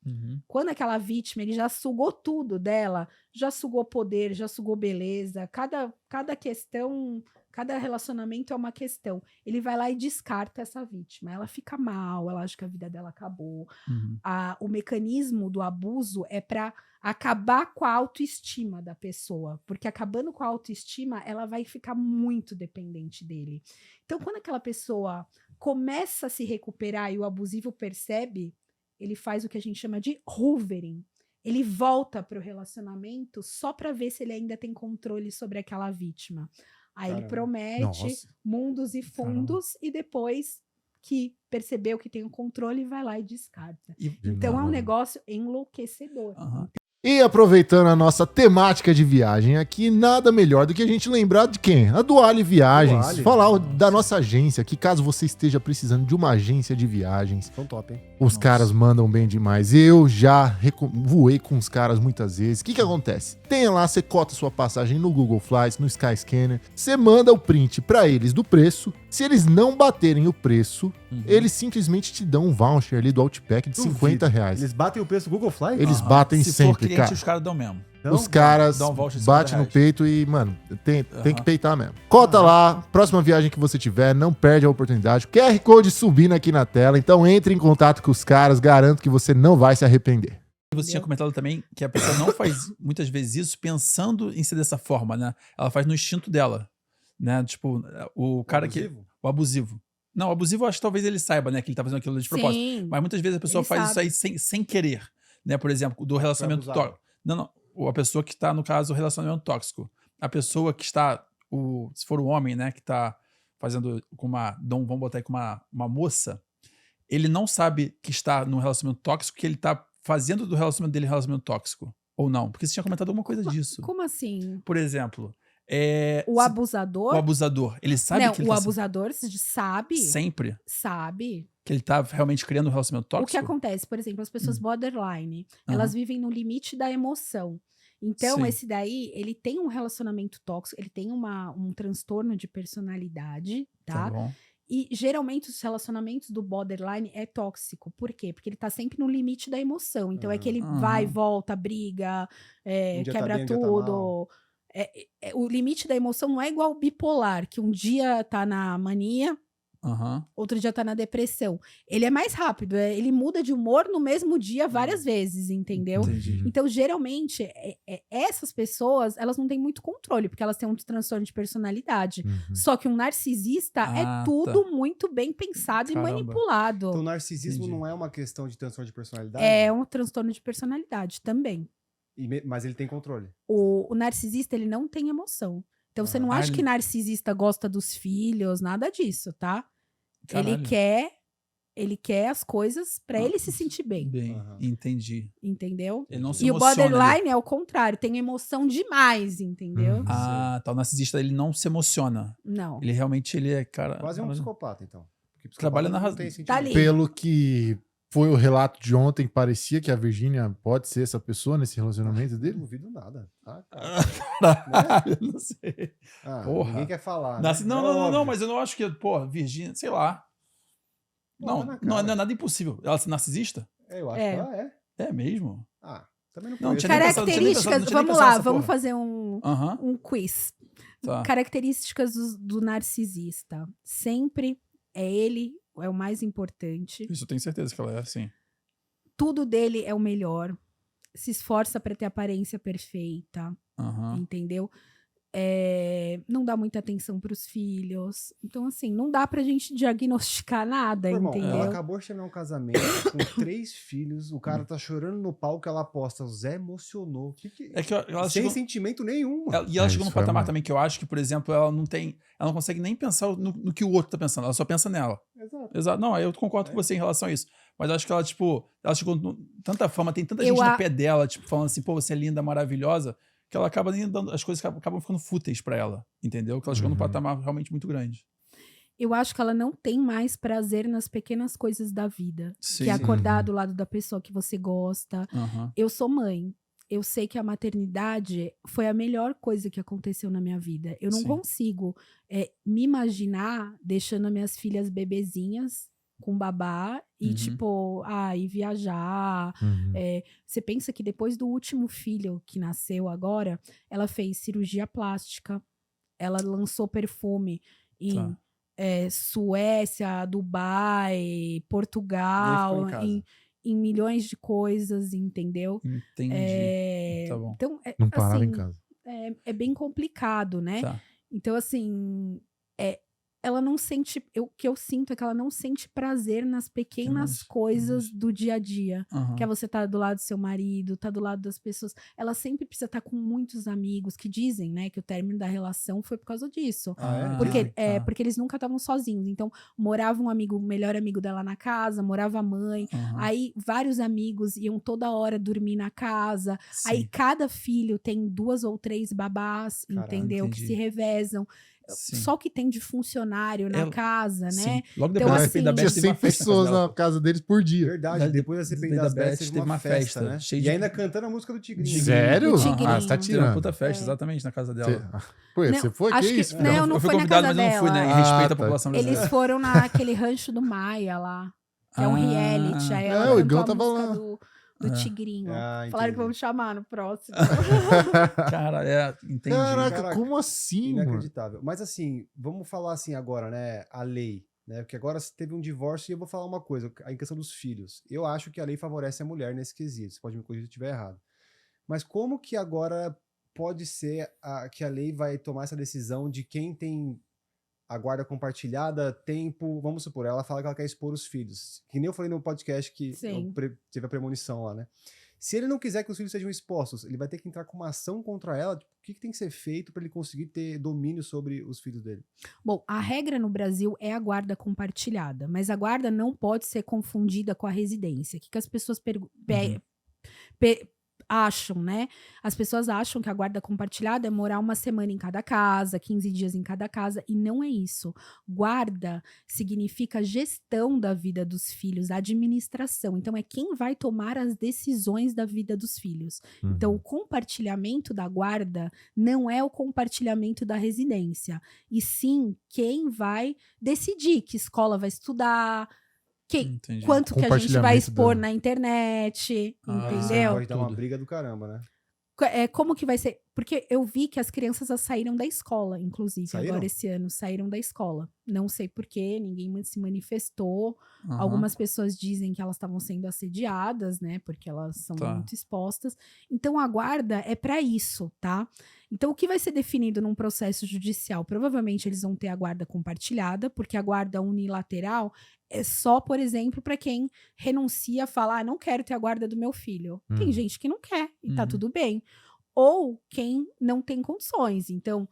Uhum. Quando aquela vítima, ele já sugou tudo dela, já sugou poder, já sugou beleza, cada questão, cada relacionamento é uma questão. Ele vai lá e descarta essa vítima. Ela fica mal, ela acha que a vida dela acabou. Uhum. O mecanismo do abuso é para acabar com a autoestima da pessoa, porque acabando com a autoestima, ela vai ficar muito dependente dele. Então, quando aquela pessoa começa a se recuperar e o abusivo percebe, ele faz o que a gente chama de hoovering. Ele volta para o relacionamento só para ver se ele ainda tem controle sobre aquela vítima. Aí ele Caramba. promete Nossa. mundos e fundos e depois que percebeu que tem o controle, vai lá e descarta. Então é um negócio enlouquecedor. Aham. E aproveitando a nossa temática de viagem aqui, nada melhor do que a gente lembrar de quem? A Duale Viagens. Duale. Falar da nossa agência, que caso você esteja precisando de uma agência de viagens, São top, hein? os Nossa. caras mandam bem demais. Eu já voei com os caras muitas vezes. O que acontece? Tem lá, você cota sua passagem no Google Flights, no Skyscanner, você manda o print pra eles do preço. Se eles não baterem o preço, eles simplesmente te dão um voucher ali do Outback de Duvido. R$50. Eles batem o preço do Google Fly? Eles Aham. batem Se sempre, for cliente, cara. os caras dão mesmo. Então, Os caras dá um voucher de batem no R$50. peito e, mano, tem Aham. que peitar mesmo. Cota lá, próxima viagem que você tiver, não perde a oportunidade. QR Code subindo aqui na tela, então entre em contato com os caras, garanto que você não vai se arrepender. Você tinha comentado também que a pessoa não faz muitas vezes isso pensando em ser dessa forma, né? Ela faz no instinto dela, né? Tipo, o cara que... abusivo? O abusivo. Não, o abusivo eu acho que talvez ele saiba, né? Que ele tá fazendo aquilo de propósito. Sim. Mas muitas vezes a pessoa Ele faz sabe. isso aí sem querer, né? Por exemplo, do relacionamento abusar. tóxico. Não. A pessoa que está, no caso, o relacionamento tóxico. A pessoa que está, se for o homem, né? Que tá fazendo com vamos botar aí com uma moça, ele não sabe que está num relacionamento tóxico, que ele tá fazendo do relacionamento dele um relacionamento tóxico. Ou não. Porque você tinha comentado alguma coisa disso. Como assim? Por exemplo, O abusador? o abusador, ele sabe Não, que ele o tá abusador sabe. sempre Sabe. que ele tá realmente criando um relacionamento tóxico? O que acontece, por exemplo, as pessoas borderline, Aham. elas vivem no limite da emoção. Então, Sim. esse daí, ele tem um relacionamento tóxico, ele tem um transtorno de personalidade, Tá tá? bom. E geralmente os relacionamentos do borderline é tóxico. Por quê? Porque ele tá sempre no limite da emoção. Então é que ele Aham. vai, volta, briga, Um dia tá quebra bem, um dia tá tudo. O limite da emoção não é igual ao bipolar, que um dia tá na mania, Aham. outro dia tá na depressão. Ele é mais rápido, ele muda de humor no mesmo dia várias vezes, entendeu? Entendi. Então, geralmente, essas pessoas, elas não têm muito controle, porque elas têm um transtorno de personalidade. Só que um narcisista Ah, é tudo muito bem pensado Caramba. e manipulado. Então, o narcisismo Entendi. não é uma questão de transtorno de personalidade? É um transtorno de personalidade também. Mas ele tem controle. O narcisista, ele não tem emoção. Então, você não Ah, acha ele- que narcisista gosta dos filhos, nada disso, tá? Caralho. Ele quer as coisas pra ele se sentir bem, Bem, Aham. entendi. entendeu? Ele não se E o emociona ali. borderline é o contrário, tem emoção demais, entendeu? Ah, tá. O narcisista, ele não se emociona. Não. Ele realmente, ele é, cara... Quase um caralho. psicopata, então. Porque psicopata Trabalha na não razão. tem sentimento. Tá ali. Pelo que foi o relato de ontem, parecia que a Virgínia pode ser essa pessoa nesse relacionamento Não dele. duvido nada. Ah, cara. Caralho, não sei. Ah, Porra. ninguém quer falar. Nasce- né? Não, É não, não, óbvio. não, mas eu não acho que, pô, Virgínia, sei lá. Pô, Não, tá na não, cara. não é nada impossível. Ela ser narcisista? Eu acho É. que ela é. É mesmo? Ah, também não Não, conheço. tinha nem pensado- Características, não tinha nem vamos pensado lá, nessa vamos porra. fazer um Aham, quiz. tá. Características do narcisista. Sempre é ele, é o mais importante. Isso eu tenho certeza que ela é assim. Tudo dele é o melhor. Se esforça para ter aparência perfeita, Aham. entendeu? Não dá muita atenção para os filhos. Então, assim, não dá pra gente diagnosticar nada, Meu irmão, entendeu? ela acabou de terminar um casamento com 3 filhos, o cara tá chorando no palco, ela aposta, o Zé emocionou. É que ela Sem chegou, sentimento nenhum, mano. e ela É, chegou num isso foi patamar uma- também que eu acho que, por exemplo, ela não consegue nem pensar no que o outro tá pensando, ela só pensa nela. Exato. Exato. Não, eu concordo É. com você em relação a isso. Mas eu acho que ela, tipo, ela chegou tanta fama, tem tanta Eu gente a- no pé dela, tipo, falando assim, pô, você é linda, maravilhosa, que ela acaba nem dando, as coisas acabam ficando fúteis pra ela, entendeu? Que ela chegou num Uhum. patamar realmente muito grande. Eu acho que ela não tem mais prazer nas pequenas coisas da vida. Sim. Que é acordar Uhum. do lado da pessoa que você gosta. Aham. Eu sou mãe. eu sei que a maternidade foi a melhor coisa que aconteceu na minha vida. Eu não Sim. consigo me imaginar deixando minhas filhas bebezinhas com babá e, Uhum. tipo, ir viajar. Uhum. Você pensa que depois do último filho que nasceu agora, ela fez cirurgia plástica, ela lançou perfume em Tá. Suécia, Dubai, Portugal, em casa. em milhões de coisas, entendeu? Entendi. Tá bom. Então, Não parava em assim, casa. é bem complicado, né? Tá. Então, assim, ela não sente. O que eu sinto é que ela não sente prazer nas pequenas coisas do dia a dia. Aham. Que é você estar do lado do seu marido, estar do lado das pessoas. Ela sempre precisa estar com muitos amigos que dizem, né, que o término da relação foi por causa disso. Porque, tá. porque eles nunca estavam sozinhos. Então, morava um amigo, o melhor amigo dela na casa, morava a mãe. Aham. Aí, vários amigos iam toda hora dormir na casa. Aí, Sim. cada filho tem 2 ou 3 babás, Caraca, entendeu? Que entendi. se revezam. Sim. Só o que tem de funcionário na casa, Sim. né? Logo Então, depois da assim, CPI da Tinha Beth, teve 100 uma festa pessoas dela, na pô. casa deles por dia. Verdade, depois da CPI das Bestas teve uma festa, né? cheio E de... ainda cantando a música do Tigrinho. Sério? Do Tigrinho. Ah, você tá Teve uma tirando. puta festa, exatamente, na casa dela. Pô, Não, você foi? acho Que que- isso? não, Eu não fui foi na convidado, casa mas eu não fui, né? Em dela. respeito Ah, à população brasileira. Eles foram naquele rancho do Maia lá, que é um reality. Aí ela o cantou Igão a tava música lá. do Tigrinho. Ah, Falaram entendi. que vão me chamar no próximo. Cara, entendi. Caraca, Caraca, como assim, mano? Inacreditável. Mas assim, vamos falar assim agora, né? A lei, né? Porque agora teve um divórcio e eu vou falar uma coisa, em questão dos filhos. Eu acho que a lei favorece a mulher nesse quesito. Você pode me corrigir se eu estiver errado. Mas como que agora pode ser que a lei vai tomar essa decisão de quem tem a guarda compartilhada, tempo, vamos supor, ela fala que ela quer expor os filhos. Que nem eu falei no podcast que Sim. teve a premonição lá, né? Se ele não quiser que os filhos sejam expostos, ele vai ter que entrar com uma ação contra ela. Tipo, o que tem que ser feito para ele conseguir ter domínio sobre os filhos dele? Bom, a regra no Brasil é a guarda compartilhada, mas a guarda não pode ser confundida com a residência. O que as pessoas acham, né? As pessoas acham que a guarda compartilhada é morar uma semana em cada casa, 15 dias em cada casa, e não é isso. Guarda significa gestão da vida dos filhos, administração. Então, é quem vai tomar as decisões da vida dos filhos. Então, o compartilhamento da guarda não é o compartilhamento da residência, e sim quem vai decidir que escola vai estudar, Entendi. quanto que a gente vai Compartilhamento expor da- na internet, Ah, entendeu? Pode dar uma Tudo. briga do caramba, né? Como que vai ser? Porque eu vi que as crianças saíram da escola, inclusive, Saíram? agora esse ano, saíram da escola. Não sei porquê, ninguém se manifestou. Aham. Algumas pessoas dizem que elas estavam sendo assediadas, né? Porque elas são Tá. muito expostas. Então, a guarda é para isso, tá? Então, o que vai ser definido num processo judicial? Provavelmente eles vão ter a guarda compartilhada, porque a guarda unilateral é só, por exemplo, para quem renuncia a falar, não quero ter a guarda do meu filho. Tem gente que não quer e tá Uhum. tudo bem. Ou quem não tem condições. Então,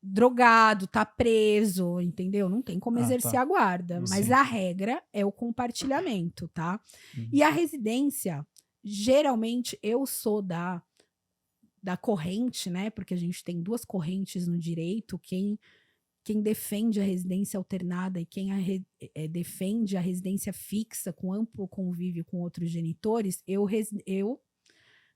drogado, tá preso, entendeu? Não tem como Ah, exercer tá. a guarda. Mas Sim. a regra é o compartilhamento, tá? Uhum. E a residência, geralmente, eu sou da corrente, né? Porque a gente tem 2 correntes no direito. Quem defende a residência alternada e quem defende a residência fixa com amplo convívio com outros genitores, eu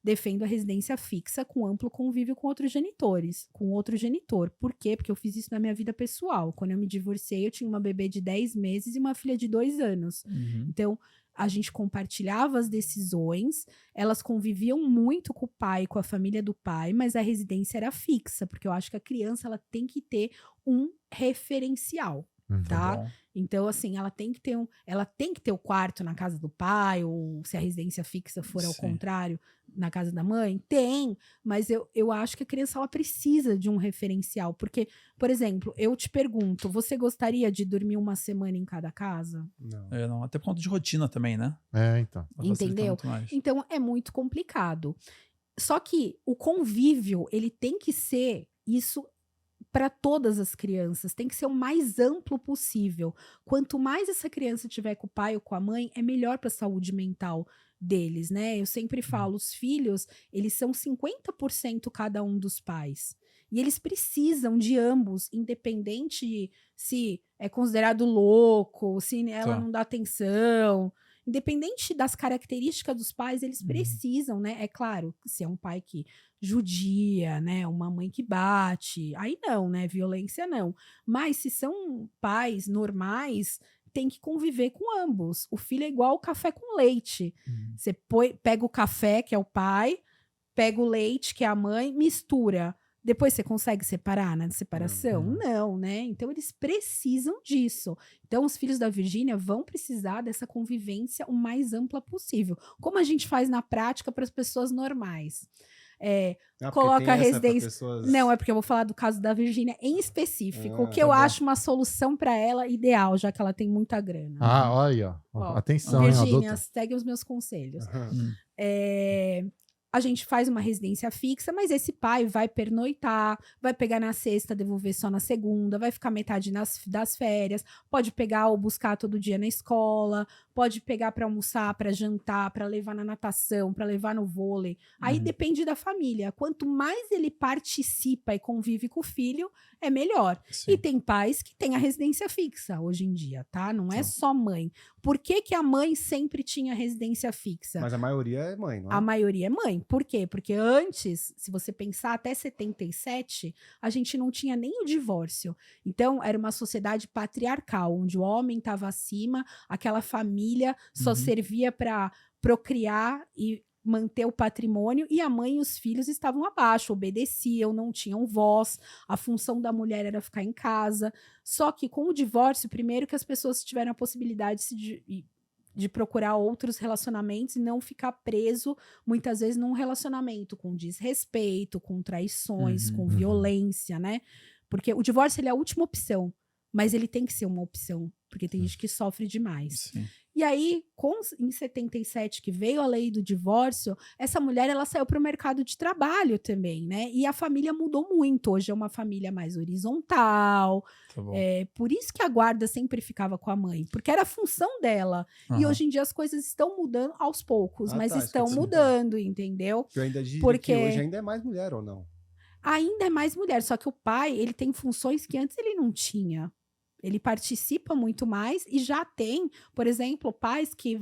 defendo a residência fixa com amplo convívio com outros genitores, com outro genitor. Por quê? Porque eu fiz isso na minha vida pessoal. Quando eu me divorciei, eu tinha uma bebê de 10 meses e uma filha de 2 anos. Uhum. Então, a gente compartilhava as decisões, elas conviviam muito com o pai, com a família do pai, mas a residência era fixa, porque eu acho que a criança ela tem que ter um referencial, tá? Bom. Então, assim, ela tem que ter o quarto na casa do pai, ou se a residência fixa for ao Sim. contrário, na casa da mãe, tem, mas eu acho que a criança ela precisa de um referencial, porque, por exemplo, eu te pergunto, você gostaria de dormir uma semana em cada casa? Não. Não, até por conta de rotina também, né? Então. Vai facilitar Entendeu? muito mais. Então é muito complicado. Só que o convívio, ele tem que ser isso para todas as crianças, tem que ser o mais amplo possível. Quanto mais essa criança tiver com o pai ou com a mãe, é melhor para a saúde mental deles, né? Eu sempre falo, os filhos, eles são 50% cada um dos pais. E eles precisam de ambos, independente se é considerado louco, se ela Tá. não dá atenção. independente das características dos pais, eles precisam, né? É claro, se é um pai que judia, né? Uma mãe que bate, aí não, né? Violência não. Mas se são pais normais, tem que conviver com ambos. O filho é igual o café com leite. Você pega o café, que é o pai, pega o leite, que é a mãe, mistura. Depois você consegue separar na separação? Não, né? Então eles precisam disso. Então os filhos da Virgínia vão precisar dessa convivência o mais ampla possível. Como a gente faz na prática para as pessoas normais. Coloca a residência. Pessoas... Não, é porque eu vou falar do caso da Virgínia em específico, que tá eu bom. acho uma solução para ela ideal, já que ela tem muita grana. Olha, Ó, atenção, hein, Virgínia, adota. segue os meus conselhos. Aham. A gente faz uma residência fixa, mas esse pai vai pernoitar, vai pegar na sexta, devolver só na segunda, vai ficar metade das férias, pode pegar ou buscar todo dia na escola, pode pegar para almoçar, para jantar, para levar na natação, para levar no vôlei. Aí depende da família. Quanto mais ele participa e convive com o filho, é melhor. Sim. E tem pais que têm a residência fixa hoje em dia, tá? Não é só mãe. Por que que a mãe sempre tinha residência fixa? Mas a maioria é mãe, não é? A maioria é mãe. Por quê? Porque antes, se você pensar até 77, a gente não tinha nem o divórcio. Então, era uma sociedade patriarcal, onde o homem estava acima, aquela família só servia para procriar e manter o patrimônio, e a mãe e os filhos estavam abaixo, obedeciam, não tinham voz, a função da mulher era ficar em casa. Só que com o divórcio, primeiro que as pessoas tiveram a possibilidade de procurar outros relacionamentos e não ficar preso, muitas vezes, num relacionamento com desrespeito, com traições, com violência, né? Porque o divórcio, ele é a última opção, mas ele tem que ser uma opção, porque tem gente que sofre demais. Sim. E aí, em 77, que veio a lei do divórcio, essa mulher, ela saiu para o mercado de trabalho também, né? E a família mudou muito. Hoje é uma família mais horizontal. Tá bom. Por isso que a guarda sempre ficava com a mãe, porque era a função dela. E hoje em dia as coisas estão mudando aos poucos, mas estão isso que eu mudando, entendeu? Eu ainda digo Porque- que hoje ainda é mais mulher, ou não? Ainda é mais mulher, só que o pai, ele tem funções que antes ele não tinha. Ele participa muito mais e já tem, por exemplo, pais que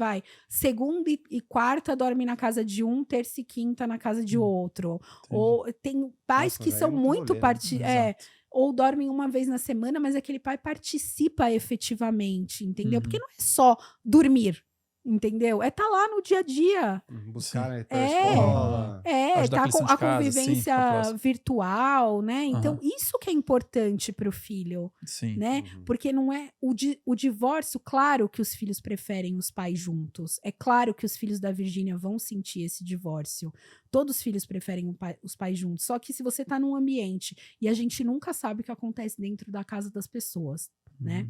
segunda e quarta dormem na casa de um, terça e quinta na casa de outro. Ou tem pais Nossa, que daí é são muito muito rolê, né? ou dormem uma vez na semana, mas aquele pai participa efetivamente, entendeu? Uhum. Porque não é só dormir, entendeu? É estar lá no dia a dia. Buscar, né, pra É. escola. Ajudar com Tá lição com de a casa, sim, convivência fica próximo. virtual, né? Então, Aham. isso que é importante para o filho, Sim. né? Porque não é o divórcio, claro que os filhos preferem os pais juntos. É claro que os filhos da Virgínia vão sentir esse divórcio. Todos os filhos preferem os pais juntos. Só que se você tá num ambiente e a gente nunca sabe o que acontece dentro da casa das pessoas, né?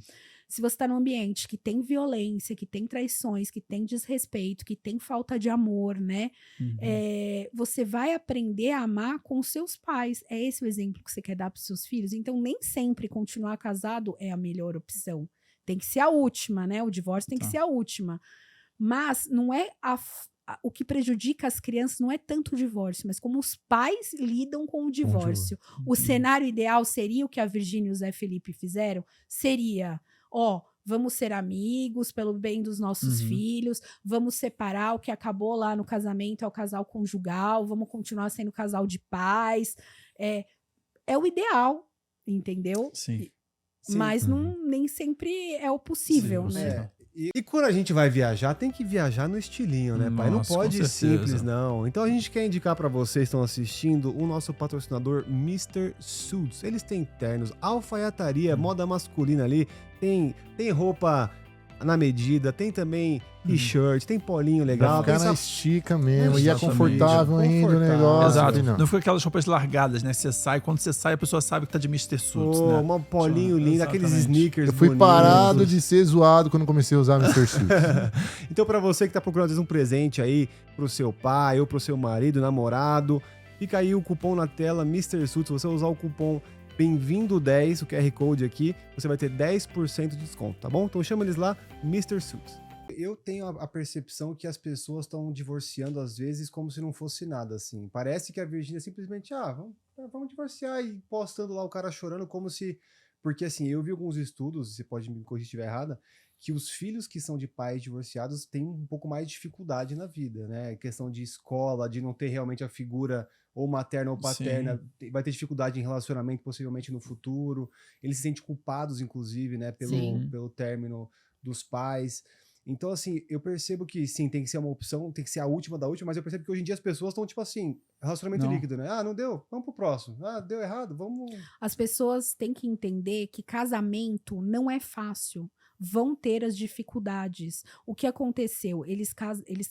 Se você está num ambiente que tem violência, que tem traições, que tem desrespeito, que tem falta de amor, né? Você vai aprender a amar com os seus pais. É esse o exemplo que você quer dar para os seus filhos? Então, nem sempre continuar casado é a melhor opção. Tem que ser a última, né? O divórcio tem que ser a última. Mas não é o que prejudica as crianças não é tanto o divórcio, mas como os pais lidam com o divórcio. O cenário ideal seria o que a Virgínia e o Zé Felipe fizeram? Seria... vamos ser amigos pelo bem dos nossos filhos, vamos separar o que acabou lá no casamento, é o casal conjugal, vamos continuar sendo casal de paz. É o ideal, entendeu? Sim. Mas nem sempre é o possível, Sim, né? E quando a gente vai viajar, tem que viajar no estilinho, né, pai? Não Nossa, pode com ir certeza. simples, não. Então a gente quer indicar pra vocês que estão assistindo o nosso patrocinador Mr. Suits. Eles têm ternos, alfaiataria, moda masculina ali, tem roupa na medida, tem também t-shirt, tem polinho legal. Pra ficar tem na essa- estica mesmo. E é Exatamente. confortável ainda o Confortável. negócio. Exato. Não. Não fica aquelas roupas largadas, né? Você sai, quando você sai, a pessoa sabe que tá de Mr. Suits, né? Um polinho lindo, aqueles Exatamente. sneakers Eu fui bonitos. parado de ser zoado quando comecei a usar Mr. Suits. Então, pra você que tá procurando às vezes um presente aí pro seu pai ou pro seu marido, namorado, fica aí o cupom na tela, Mr. Suits. Se você usar o cupom Bem-vindo 10, o QR Code aqui, você vai ter 10% de desconto, tá bom? Então chama eles lá, Mr. Suits. Eu tenho a percepção que as pessoas estão divorciando às vezes como se não fosse nada, assim. Parece que a Virgínia simplesmente, vamos divorciar, e postando lá o cara chorando como se... Porque assim, eu vi alguns estudos, você pode me corrigir se estiver errada, que os filhos que são de pais divorciados têm um pouco mais de dificuldade na vida, né? Questão de escola, de não ter realmente a figura ou materna ou paterna, vai ter dificuldade em relacionamento possivelmente no futuro. Eles se sentem culpados, inclusive, né? Sim. Pelo término dos pais. Então, assim, eu percebo que sim, tem que ser uma opção, tem que ser a última da última, mas eu percebo que hoje em dia as pessoas estão, tipo assim, relacionamento Não. líquido, né? Ah, não deu? Vamos pro próximo. Ah, deu errado? Vamos. As pessoas têm que entender que casamento não é fácil. Vão ter as dificuldades. O que aconteceu? Eles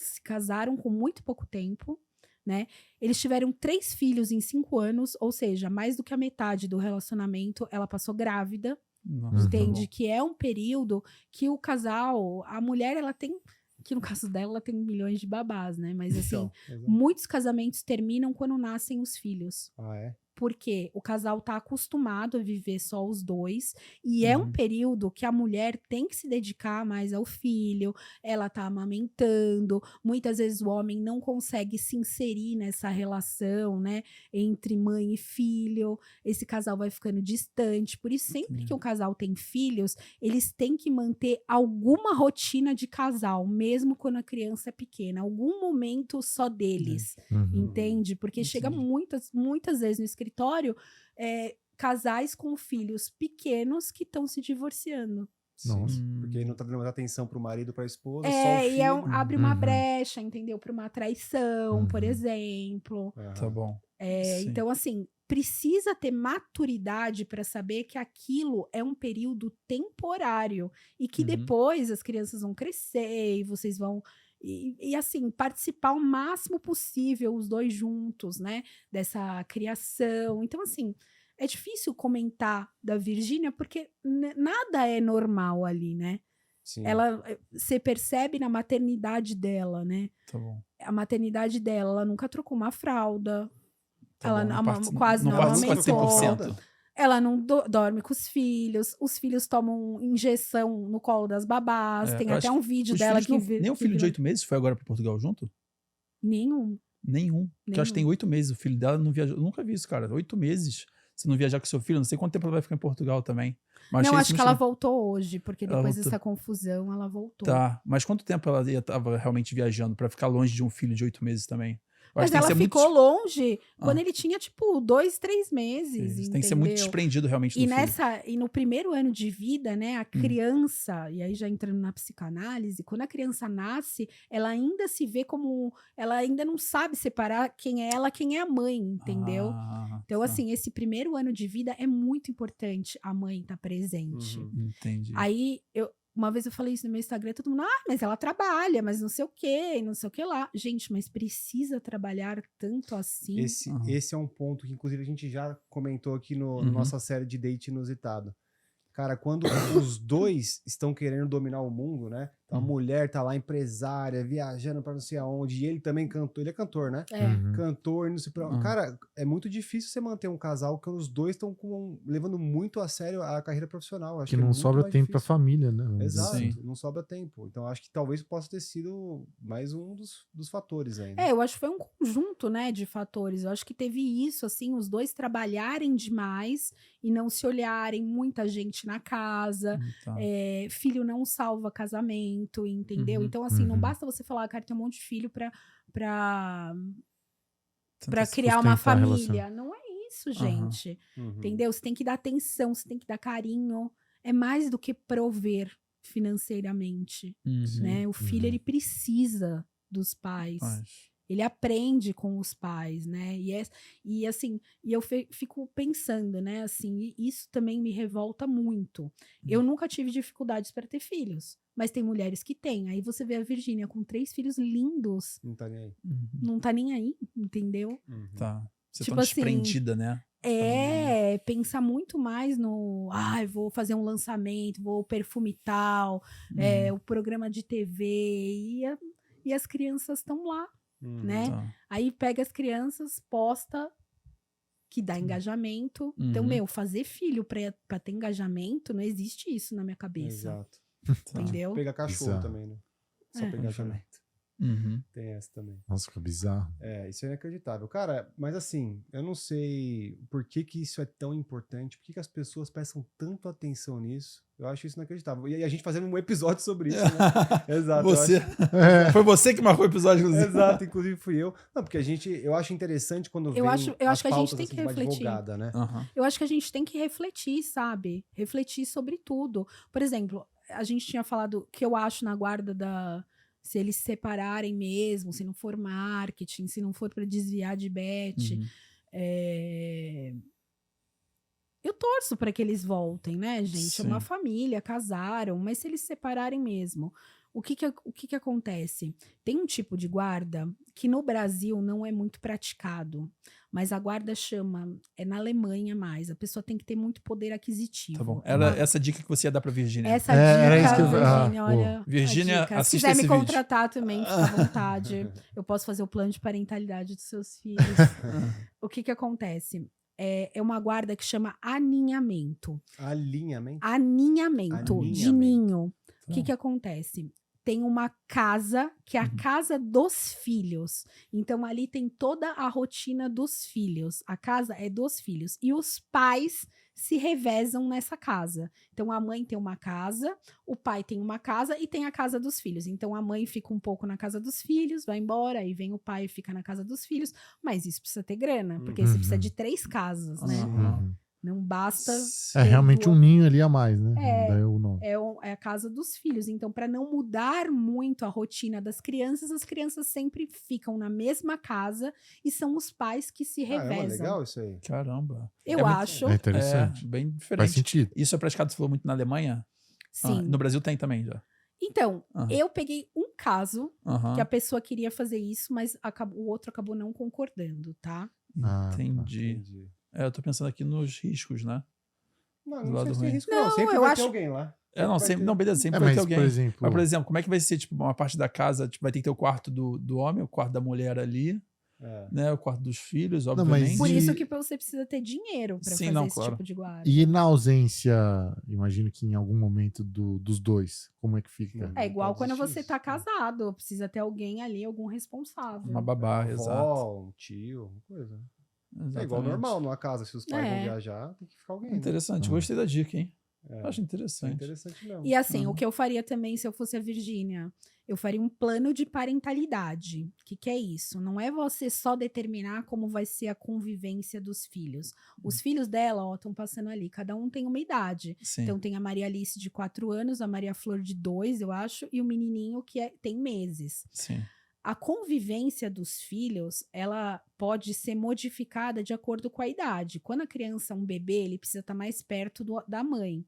se casaram com muito pouco tempo, né? Eles tiveram 3 filhos em 5 anos, ou seja, mais do que a metade do relacionamento, ela passou grávida. Nossa, Entende? tá bom. Que é um período que o casal, a mulher, ela tem, que no caso dela, ela tem milhões de babás, né? Mas assim, Então, exato. muitos casamentos terminam quando nascem os filhos. Ah, é? Porque o casal tá acostumado a viver só os dois, e é um período que a mulher tem que se dedicar mais ao filho, ela tá amamentando, muitas vezes o homem não consegue se inserir nessa relação, né, entre mãe e filho, esse casal vai ficando distante, por isso sempre que um casal tem filhos, eles têm que manter alguma rotina de casal, mesmo quando a criança é pequena, algum momento só deles. Entende? Porque chega muitas vezes no escritório casais com filhos pequenos que estão se divorciando. Sim, Nossa. porque não tá dando mais atenção pro marido, pra esposa, só o E filho. abre uma brecha, entendeu? Para uma traição, por Uhum. exemplo. Aham. Tá bom. Sim. Então, assim, precisa ter maturidade para saber que aquilo é um período temporário e que depois as crianças vão crescer e vocês vão. E assim, participar o máximo possível, os dois juntos, né? Dessa criação. Então, assim, é difícil comentar da Virgínia porque nada é normal ali, né? Sim. Você percebe na maternidade dela, né? Tá bom. A maternidade dela, ela nunca trocou uma fralda. Tá Ela bom. quase não participa amamentou. 100%. Ela não dorme com os filhos tomam injeção no colo das babás, tem eu até acho um vídeo Os dela filhos que nem o filho de 8 meses foi agora pra Portugal junto? Nenhum. Nenhum. Porque eu acho que tem Nenhum. 8 meses. O filho dela não viajou. Eu nunca vi isso, cara. 8 meses. Se não viajar com seu filho, não sei quanto tempo ela vai ficar em Portugal também. Mas Não, achei acho isso que muito ela voltou hoje, porque Ela depois voltou. dessa confusão ela voltou. Tá, mas quanto tempo ela tava realmente viajando pra ficar longe de um filho de 8 meses também? Eu Mas acho que tem que ela ser ficou muito, longe quando Ah. ele tinha, tipo, 2, 3 meses, Tem entendeu? que ser muito desprendido realmente do filho. E no primeiro ano de vida, né, a criança, e aí já entrando na psicanálise, quando a criança nasce, ela ainda se vê como, ela ainda não sabe separar quem é ela, quem é a mãe, entendeu? Então, tá. assim, esse primeiro ano de vida é muito importante a mãe estar presente. Entendi. Aí, uma vez eu falei isso no meu Instagram, todo mundo, mas ela trabalha, mas não sei o quê, não sei o que lá. Gente, mas precisa trabalhar tanto assim? Esse é um ponto que, inclusive, a gente já comentou aqui na nossa série de Date Inusitado. Cara, quando os dois estão querendo dominar o mundo, né? Então, a mulher tá lá, empresária, viajando pra não sei aonde, e ele também cantor, ele é cantor, né? Cantor, não sei pra... Cara, é muito difícil você manter um casal que os dois estão levando muito a sério a carreira profissional. Acho Que é não muito sobra mais tempo pra difícil. família, né? Vamos dizer Exato, assim. Sim. não sobra tempo. Então, acho que talvez possa ter sido mais um dos fatores ainda. Eu acho que foi um conjunto, né, de fatores. Eu acho que teve isso, assim, os dois trabalharem demais e não se olharem, muita gente na casa, Tá. filho não salva casamento, entendeu? Então, assim, não basta você falar, cara, tem um monte de filho pra criar uma sustentar a relação. família. Não é isso, gente. Entendeu? Você tem que dar atenção, você tem que dar carinho. É mais do que prover financeiramente, né? O filho, ele precisa dos pais. Ele aprende com os pais, né? E assim, eu fico pensando, né? Assim, isso também me revolta muito. Eu nunca tive dificuldades para ter filhos, mas tem mulheres que têm. Aí você vê a Virgínia com 3 filhos lindos, Não tá nem aí. não tá nem aí, entendeu? Tá. Você Tipo tá assim, desprendida, né? Pensa muito mais no, vou fazer um lançamento, vou perfume tal, o programa de TV, e as crianças estão lá, né? Tá. Aí pega as crianças, posta, que dá engajamento. Então, fazer filho pra ter engajamento, não existe isso na minha cabeça. Exato. Entendeu? Pegar cachorro Exato. também, né? Só É. pegar engajamento. Uhum. Tem essa também. Nossa, que bizarro. Isso é inacreditável. Cara, mas assim, eu não sei por que que isso é tão importante, por que que as pessoas prestam tanto atenção nisso. Eu acho isso inacreditável. E a gente fazendo um episódio sobre isso, né? Exato. Você. Foi você que marcou o episódio, inclusive. Exato, inclusive fui eu. Não, porque eu acho interessante quando vem acho que a gente pautas, tem assim, que de uma refletir. advogada, né? Aham. Eu acho que a gente tem que refletir, sabe? Refletir sobre tudo. Por exemplo, a gente tinha falado que eu acho na guarda se eles se separarem mesmo, se não for marketing, se não for para desviar de bet. Uhum. Eu torço para que eles voltem, né, gente? Sim. É uma família, casaram, mas se eles se separarem mesmo, o que acontece? Tem um tipo de guarda que no Brasil não é muito praticado, mas a guarda é na Alemanha mais. A pessoa tem que ter muito poder aquisitivo. Tá bom. Era essa dica que você ia dar pra Virgínia. Essa era dica, isso que eu- Virgínia, ah, olha. Virgínia, a dica. Se assista quiser me esse vídeo. contratar também, fica à vontade. Eu posso fazer o plano de parentalidade dos seus filhos. O que acontece? É uma guarda que chama aninhamento. Alinhamento. Aninhamento de Aninhamento. ninho. O Tá. que acontece? Tem uma casa que é a casa dos filhos. Então ali tem toda a rotina dos filhos. A casa é dos filhos. E os pais se revezam nessa casa. Então a mãe tem uma casa, o pai tem uma casa e tem a casa dos filhos. Então a mãe fica um pouco na casa dos filhos, vai embora, aí vem o pai e fica na casa dos filhos. Mas isso precisa ter grana, porque você precisa de 3 casas, né? Uhum. Não basta. É realmente um ninho ali a mais, né? É. Daí o nome. É a casa dos filhos. Então, para não mudar muito a rotina das crianças, as crianças sempre ficam na mesma casa e são os pais que se Caramba, revezam. legal isso aí. Caramba. Eu É muito- acho. É interessante. bem Faz diferente. sentido. Isso é praticado, você falou muito na Alemanha? Sim. No Brasil tem também já. Então, Aham. eu peguei um caso Aham. que a pessoa queria fazer isso, mas o outro acabou não concordando, tá? Ah, tá. Entendi. Entendi. Eu tô pensando aqui nos riscos, né? Não, Do não lado sei se tem ruim. risco, não. Não, Sempre eu vai acho- ter alguém lá. Não, vai sempre, ter. não, beleza, sempre É, vai ter mas, alguém. por exemplo, Mas, por exemplo, como é que vai ser, tipo, uma parte da casa, tipo, vai ter que ter o quarto do homem, o quarto da mulher ali, É. né? O quarto dos filhos, Não, obviamente. mas Por E- isso que você precisa ter dinheiro para Sim, fazer não, esse claro. tipo de guarda. e na ausência, imagino que em algum momento dos dois, como é que fica? É igual Pode quando existir você isso, tá né? casado, precisa ter alguém ali, algum responsável. Uma babá, Uma exato. avó, um tio, uma coisa. É igual Exatamente. normal numa casa. Se os pais vão É. viajar, tem que ficar alguém. Né? Interessante, Ah. gostei da dica, hein? É. Acho É interessante. interessante mesmo. E assim, Uhum. o que eu faria também se eu fosse a Virgínia? Eu faria um plano de parentalidade. O que é isso? Não é você só determinar como vai ser a convivência dos filhos. Os filhos dela, ó, estão passando ali. Cada um tem uma idade. Sim. Então tem a Maria Alice de 4 anos, a Maria Flor de 2, eu acho, e o menininho que tem meses. Sim. A convivência dos filhos, ela pode ser modificada de acordo com a idade. Quando a criança é um bebê, ele precisa estar mais perto da mãe.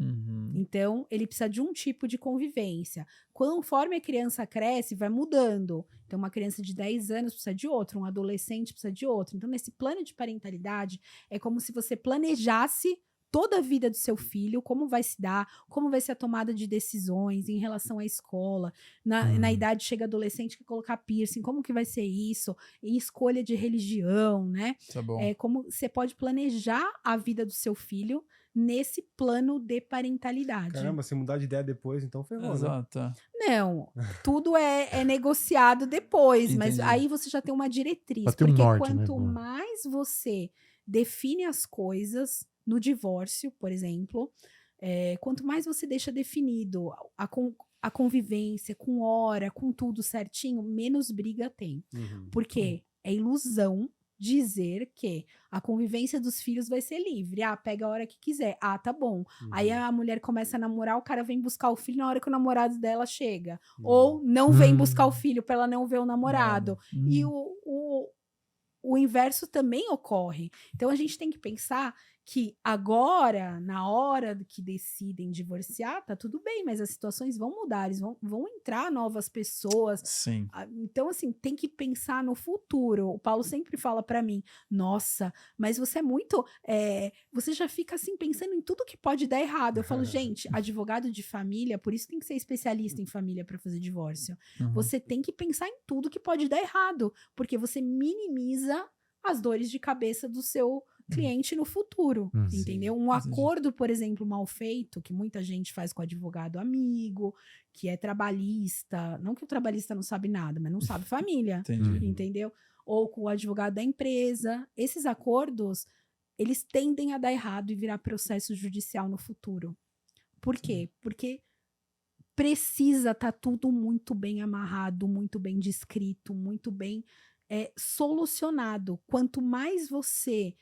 Uhum. Então, ele precisa de um tipo de convivência. Conforme a criança cresce, vai mudando. Então, uma criança de 10 anos precisa de outro, um adolescente precisa de outro. Então, nesse plano de parentalidade, é como se você planejasse toda a vida do seu filho, como vai se dar, como vai ser a tomada de decisões em relação à escola. Na idade chega adolescente que colocar piercing, como que vai ser isso? Em escolha de religião, né? Tá bom. É como você pode planejar a vida do seu filho nesse plano de parentalidade. Caramba, se mudar de ideia depois, então ferrou, né? Exato. Não, tudo é negociado depois, mas Entendi. aí você já tem uma diretriz. Pra ter um Porque norte, né, quanto pô? mais você define as coisas no divórcio, por exemplo, quanto mais você deixa definido a convivência, com hora, com tudo certinho, menos briga tem. Uhum. Porque é ilusão dizer que a convivência dos filhos vai ser livre. Ah, pega a hora que quiser. Ah, tá bom. Uhum. Aí a mulher começa a namorar, o cara vem buscar o filho na hora que o namorado dela chega. Uhum. Ou não vem Hum. buscar o filho para ela não ver o namorado. E o inverso também ocorre. Então a gente tem que pensar que agora, na hora que decidem divorciar, tá tudo bem, mas as situações vão mudar, vão entrar novas pessoas. Sim. Então, assim, tem que pensar no futuro. O Paulo sempre fala pra mim, nossa, mas você é muito... você já fica, assim, pensando em tudo que pode dar errado. Eu falo, gente, advogado de família, por isso tem que ser especialista em família pra fazer divórcio. Uhum. Você tem que pensar em tudo que pode dar errado, porque você minimiza as dores de cabeça do seu cliente no futuro, Sim, entendeu? Um acordo, por exemplo, mal feito, que muita gente faz com advogado amigo, que é trabalhista, não que o trabalhista não sabe nada, mas não sabe família, Entendi. entendeu? Ou com o advogado da empresa. Esses acordos, eles tendem a dar errado e virar processo judicial no futuro. Por quê? Porque precisa estar tudo muito bem amarrado, muito bem descrito, muito bem solucionado. Quanto mais você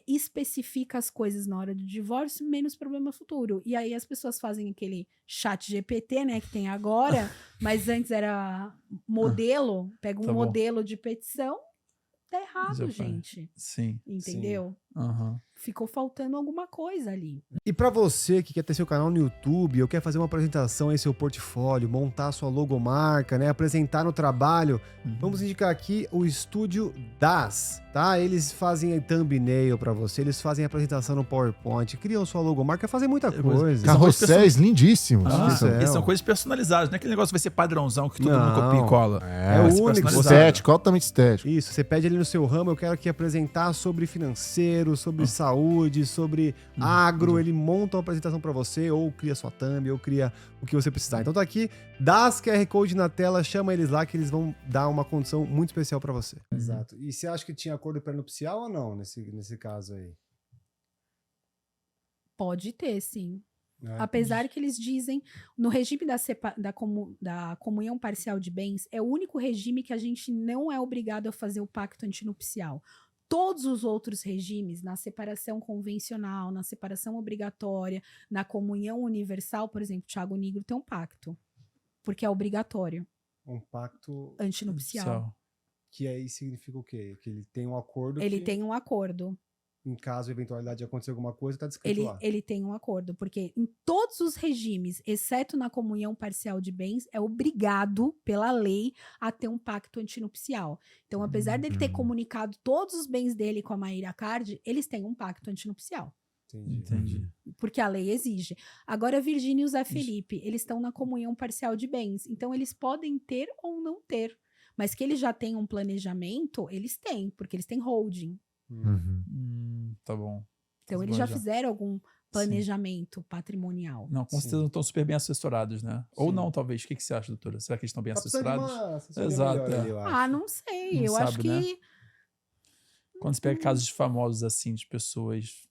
especifica as coisas na hora do divórcio, menos problema futuro. E aí as pessoas fazem aquele chat GPT, né, que tem agora, mas antes era modelo, pega um Tá bom. modelo de petição, tá errado, Já foi. gente. Sim. Entendeu? Aham. Ficou faltando alguma coisa ali. E pra você que quer ter seu canal no YouTube ou quer fazer uma apresentação em seu portfólio, montar sua logomarca, né, apresentar no trabalho, vamos indicar aqui o Estúdio Das, tá? Eles fazem thumbnail pra você, eles fazem apresentação no PowerPoint, criam sua logomarca, fazem muita coisa. Carrosséis lindíssimos. Ah, E são coisas personalizadas, não é aquele negócio que vai ser padrãozão que todo mundo copia e cola. É Vai ser único, personalizado. Estético, altamente estético. Isso, você pede ali no seu ramo, eu quero aqui apresentar sobre financeiro, sobre saúde, sobre agro, ele monta uma apresentação pra você, ou cria sua thumb, ou cria o que você precisar. Então tá aqui, dá as QR Code na tela, chama eles lá que eles vão dar uma condição muito especial pra você. Exato. E você acha que tinha acordo pré-nupcial ou não, nesse caso aí? Pode ter, sim. É. Apesar que eles dizem, no regime da comunhão parcial de bens, é o único regime que a gente não é obrigado a fazer o pacto antinupcial. Todos os outros regimes, na separação convencional, na separação obrigatória, na comunhão universal, por exemplo, Thiago Nigro tem um pacto, porque é obrigatório, Um pacto antinupcial. que aí significa o quê? Que ele tem um acordo Ele que, tem um acordo. em caso, eventualidade de acontecer alguma coisa, tá descrito lá. Ele tem um acordo, porque em todos os regimes, exceto na comunhão parcial de bens, é obrigado pela lei a ter um pacto antinupcial. Então, apesar dele ter comunicado todos os bens dele com a Maíra Card, eles têm um pacto antinupcial, Entendi. porque a lei exige. Agora, a Virgínia e o Zé Felipe, eles estão na comunhão parcial de bens, então eles podem ter ou não ter, mas que eles já têm um planejamento, eles têm, porque eles têm holding. Tá bom. Então, eles já fizeram algum planejamento patrimonial. Não, com certeza não estão super bem assessorados, né? Ou não, talvez. O que você acha, doutora? Será que eles estão bem assessorados? Exato, Não sei. Não eu sabe, acho que... né? Quando você pega casos famosos assim, de pessoas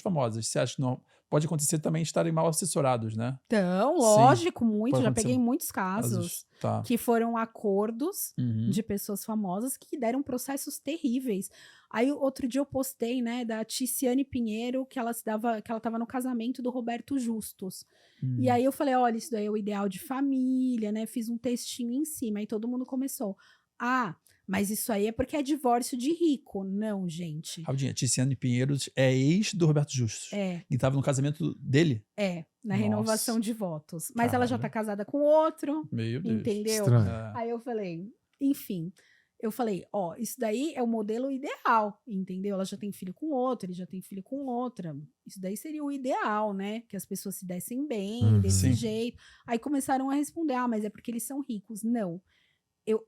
famosas, você acha que não pode acontecer também estarem mal assessorados, né? Então, lógico, muito. Pode Já acontecer. peguei muitos casos Tá. que foram acordos Uhum. de pessoas famosas que deram processos terríveis. Aí, outro dia eu postei, né, da Ticiane Pinheiro, que ela estava no casamento do Roberto Justus. E aí eu falei, olha, isso daí é o ideal de família, né? Fiz um textinho em cima. Aí todo mundo começou. Mas isso aí é porque é divórcio de rico. Não, gente. Rapidinho, Ticiane Pinheiro é ex do Roberto Justus. É. E estava no casamento dele? Na Nossa. renovação de votos. Mas ela já tá Caralho. casada com outro, Meu Deus. entendeu? Estranho. É. Aí eu falei, enfim. Eu falei, isso daí é o modelo ideal, entendeu? Ela já tem filho com outro, ele já tem filho com outra. Isso daí seria o ideal, né? Que as pessoas se dessem bem, desse Sim. jeito. Aí começaram a responder, mas é porque eles são ricos. Não.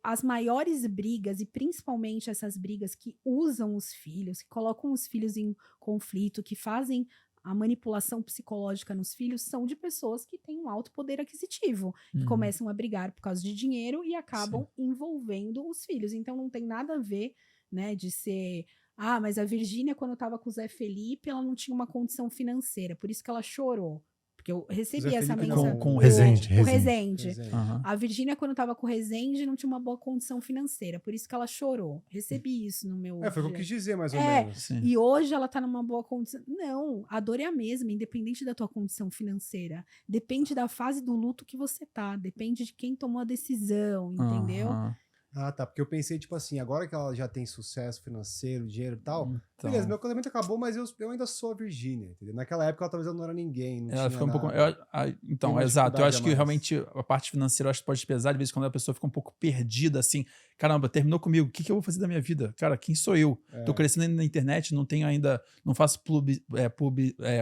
As maiores brigas, e principalmente essas brigas que usam os filhos, que colocam os filhos em conflito, que fazem a manipulação psicológica nos filhos, são de pessoas que têm um alto poder aquisitivo, que começam a brigar por causa de dinheiro e acabam envolvendo os filhos. Então não tem nada a ver, né, de ser... mas a Virgínia, quando estava com o Zé Felipe, ela não tinha uma condição financeira, por isso que ela chorou. Porque eu recebi Zé essa Felipe mensagem. com o Rezende. O Rezende. Aham. A Virgínia, quando estava com o Rezende, não tinha uma boa condição financeira. Por isso que ela chorou. Recebi isso no meu... Foi o que eu quis dizer, mais ou É, menos. Sim. E hoje ela tá numa boa condição. Não, a dor é a mesma, independente da tua condição financeira. Depende da fase do luto que você tá. Depende de quem tomou a decisão, entendeu? Aham. Tá, porque eu pensei, tipo assim, agora que ela já tem sucesso financeiro, dinheiro e tal, Então, beleza, meu casamento acabou, mas eu ainda sou a Virgínia, entendeu? Naquela época ela talvez ela não era ninguém, não ela tinha fica um pouco. nada. Então, uma exato. Eu dificuldade acho a que mais. realmente a parte financeira eu acho que pode pesar, de vez em quando a pessoa fica um pouco perdida, assim. Caramba, terminou comigo, o que eu vou fazer da minha vida? Cara, quem sou eu? Tô crescendo ainda na internet, não tenho ainda. Não faço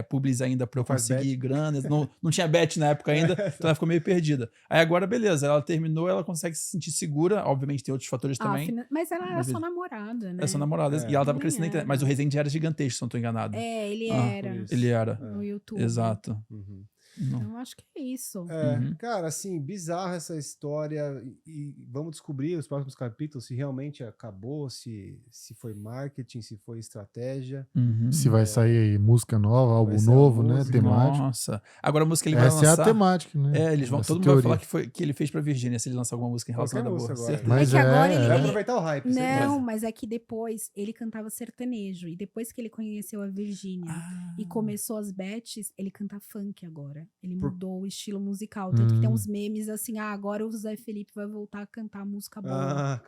publis ainda pra eu Faz conseguir grana. Não tinha bet na época ainda, então ela ficou meio perdida. Aí agora, beleza, ela terminou, ela consegue se sentir segura. Obviamente tem outros fatores também. Mas ela era Mas só namorada, né? Essa namorada. E ela tava crescendo na internet. Mas o Rezende era gigantesco, se não tô enganado. Ele Ah, era isso. Ele era. no YouTube. Exato. Uhum. Não. Então, eu acho que é isso. Uhum. Cara, assim, bizarra essa história e vamos descobrir os próximos capítulos se realmente acabou, se foi marketing, se foi estratégia. Uhum. Se vai sair aí música nova, álbum ser a novo, né? música. Temático. Nossa. Agora a música ele vai Essa lançar... é a temática, né? Eles vão, Essa todo mundo teoria. vai falar que ele fez pra Virgínia, se ele lançar alguma música relacionada a música boa. agora. Certeza. Mas É que agora ele- Vai ele- aproveitar o hype. Não, certeza. mas é que depois ele cantava sertanejo. E depois que ele conheceu a Virgínia Ah. e começou as bets, ele canta funk agora. Ele Por- mudou o estilo musical. Tanto que tem Hum. uns memes assim, agora o Zé Felipe vai voltar a cantar música boa.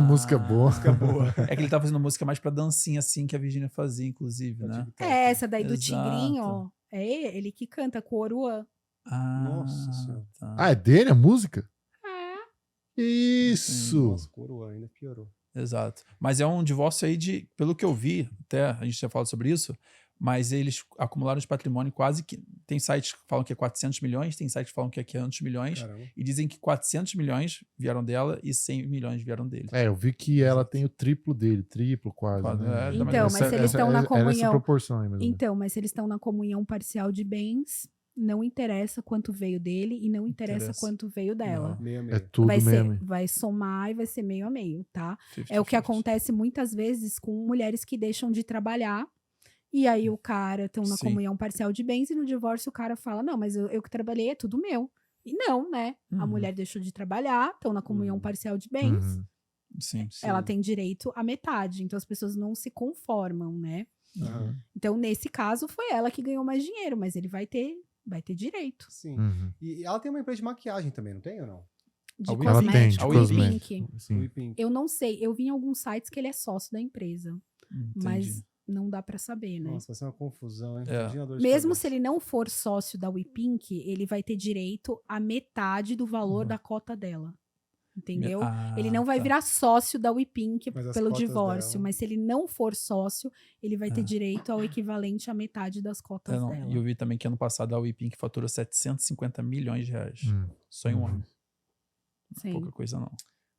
Música boa. Música boa. É que ele tá fazendo música mais pra dancinha, assim, que a Virgínia fazia, inclusive, né? É, essa daí do Exato. Tigrinho, ó. É ele que canta com o Oruan. Ah, Nossa Senhora. tá. Ah, é dele a música? É. Isso! Nossa, coroa ainda piorou. Exato. Mas é um divórcio aí de, pelo que eu vi, até a gente já falou sobre isso, mas eles acumularam de patrimônio quase que... Tem sites que falam que é 400 milhões, tem sites que falam que é 500 milhões, Caramba. e dizem que 400 milhões vieram dela e 100 milhões vieram dele. É, eu vi que ela tem o triplo dele, triplo quase. Quase, né? é, Então, mas se eles estão na era essa comunhão- proporção aí, mais ou menos. Então, mas se eles estão na comunhão parcial de bens, não interessa quanto veio dele e não interessa Interessa. quanto veio dela. Não. Meio a meio. É tudo Vai, ser, mesmo. vai somar e vai ser meio a meio, tá? 50-50. É o que acontece muitas vezes com mulheres que deixam de trabalhar e aí o cara estão na Sim. comunhão parcial de bens e no divórcio o cara fala, não, mas eu que trabalhei é tudo meu. E não, né? A Uhum. mulher deixou de trabalhar, estão na comunhão Uhum. parcial de bens, Uhum. Sim. ela tem direito à metade. Então as pessoas não se conformam, né? Aham. Então nesse caso foi ela que ganhou mais dinheiro, mas ele vai ter direito. Sim. Uhum. E ela tem uma empresa de maquiagem também, não tem ou não? De A Wii Ela tem, de cosmético, A Wii cosmético. Pink. Sim. Wii Pink. Eu não sei, eu vi em alguns sites que ele é sócio da empresa, mas Entendi. não dá pra saber, né? Nossa, vai ser uma confusão, hein? É. Imagina a dor de Mesmo cabeça. se ele não for sócio da WePink, ele vai ter direito a metade do valor Uhum. da cota dela. Entendeu? Ah, Ele não vai tá. virar sócio da WePink Mas as pelo cotas divórcio, dela- mas se ele não for sócio, ele vai ter Ah. direito ao equivalente à metade das cotas Não, dela. e eu vi também que ano passado a WePink faturou 750 milhões de reais. Só em um ano. Sim. Pouca coisa não.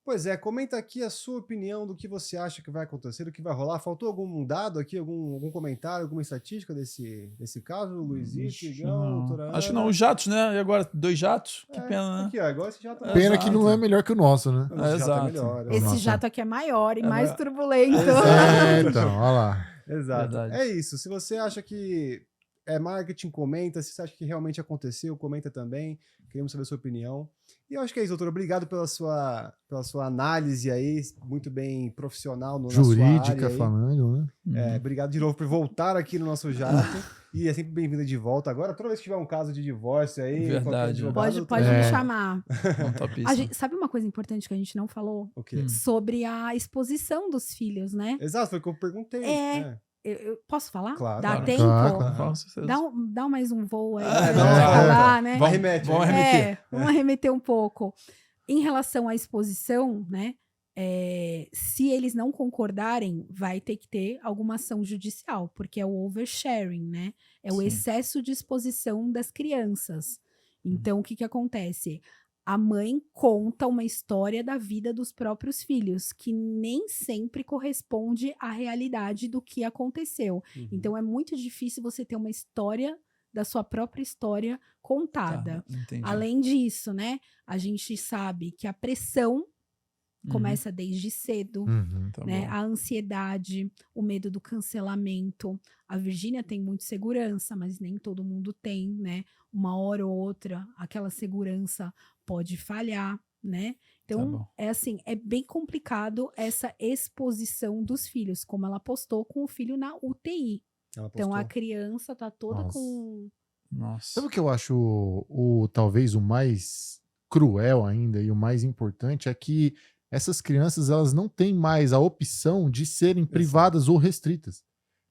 Pois é, comenta aqui a sua opinião do que você acha que vai acontecer, do que vai rolar. Faltou algum dado aqui, algum comentário, alguma estatística desse caso? Luizito, Acho Igão, não. doutora Acho que Ana? não. Os jatos, né? E agora, 2 jatos? Que É, pena, né? Aqui, ó, igual esse jato. É, Pena que exato. não é melhor que o nosso, né? Esse jato é Exato. melhor. Esse Nossa. jato aqui é maior e É, mais mas- turbulento. É, então, olha lá. Exato. Verdade. É isso. Se você acha que é marketing, comenta. Se você acha que realmente aconteceu, comenta também. Queremos saber a sua opinião. E eu acho que é isso, doutor. Obrigado pela sua análise aí, muito bem profissional na sua Jurídica área aí. falando, né? É, obrigado de novo por voltar aqui no nosso jato. E é sempre bem-vinda de volta. Agora, toda vez que tiver um caso de divórcio aí, Verdade. qualquer advogado, Pode doutor, me É. chamar. Não, topíssimo. A gente, sabe uma coisa importante que a gente não falou? O quê? Sobre a exposição dos filhos, né? Exato, foi o que eu perguntei. É. Eu posso falar? Claro, Dá claro. tempo? Claro. Com certeza. Dá mais um voo aí Ah, pra não, gente é, falar, né? Vamos- Arremete, vamos né? arremeter. Vamos arremeter um pouco. Em relação à exposição, né? Se eles não concordarem, vai ter que ter alguma ação judicial, porque é o oversharing, né? É o Sim. excesso de exposição das crianças. Então, o que que acontece? A mãe conta uma história da vida dos próprios filhos, que nem sempre corresponde à realidade do que aconteceu. Uhum. Então, é muito difícil você ter uma história da sua própria história contada. Tá, entendi. Além disso, né, a gente sabe que a pressão Uhum, começa desde cedo, Uhum. tá né? bom. A ansiedade, o medo do cancelamento. A Virgínia tem muito segurança, mas nem todo mundo tem, né? Uma hora ou outra, aquela segurança pode falhar, né? Então, bom. é assim, é bem complicado essa exposição dos filhos, como ela postou com o filho na UTI. Ela Então, a postou. criança tá toda Nossa. com... Nossa. Sabe o que eu acho talvez o mais cruel ainda e o mais importante é que essas crianças elas não têm mais a opção de serem privadas ou restritas.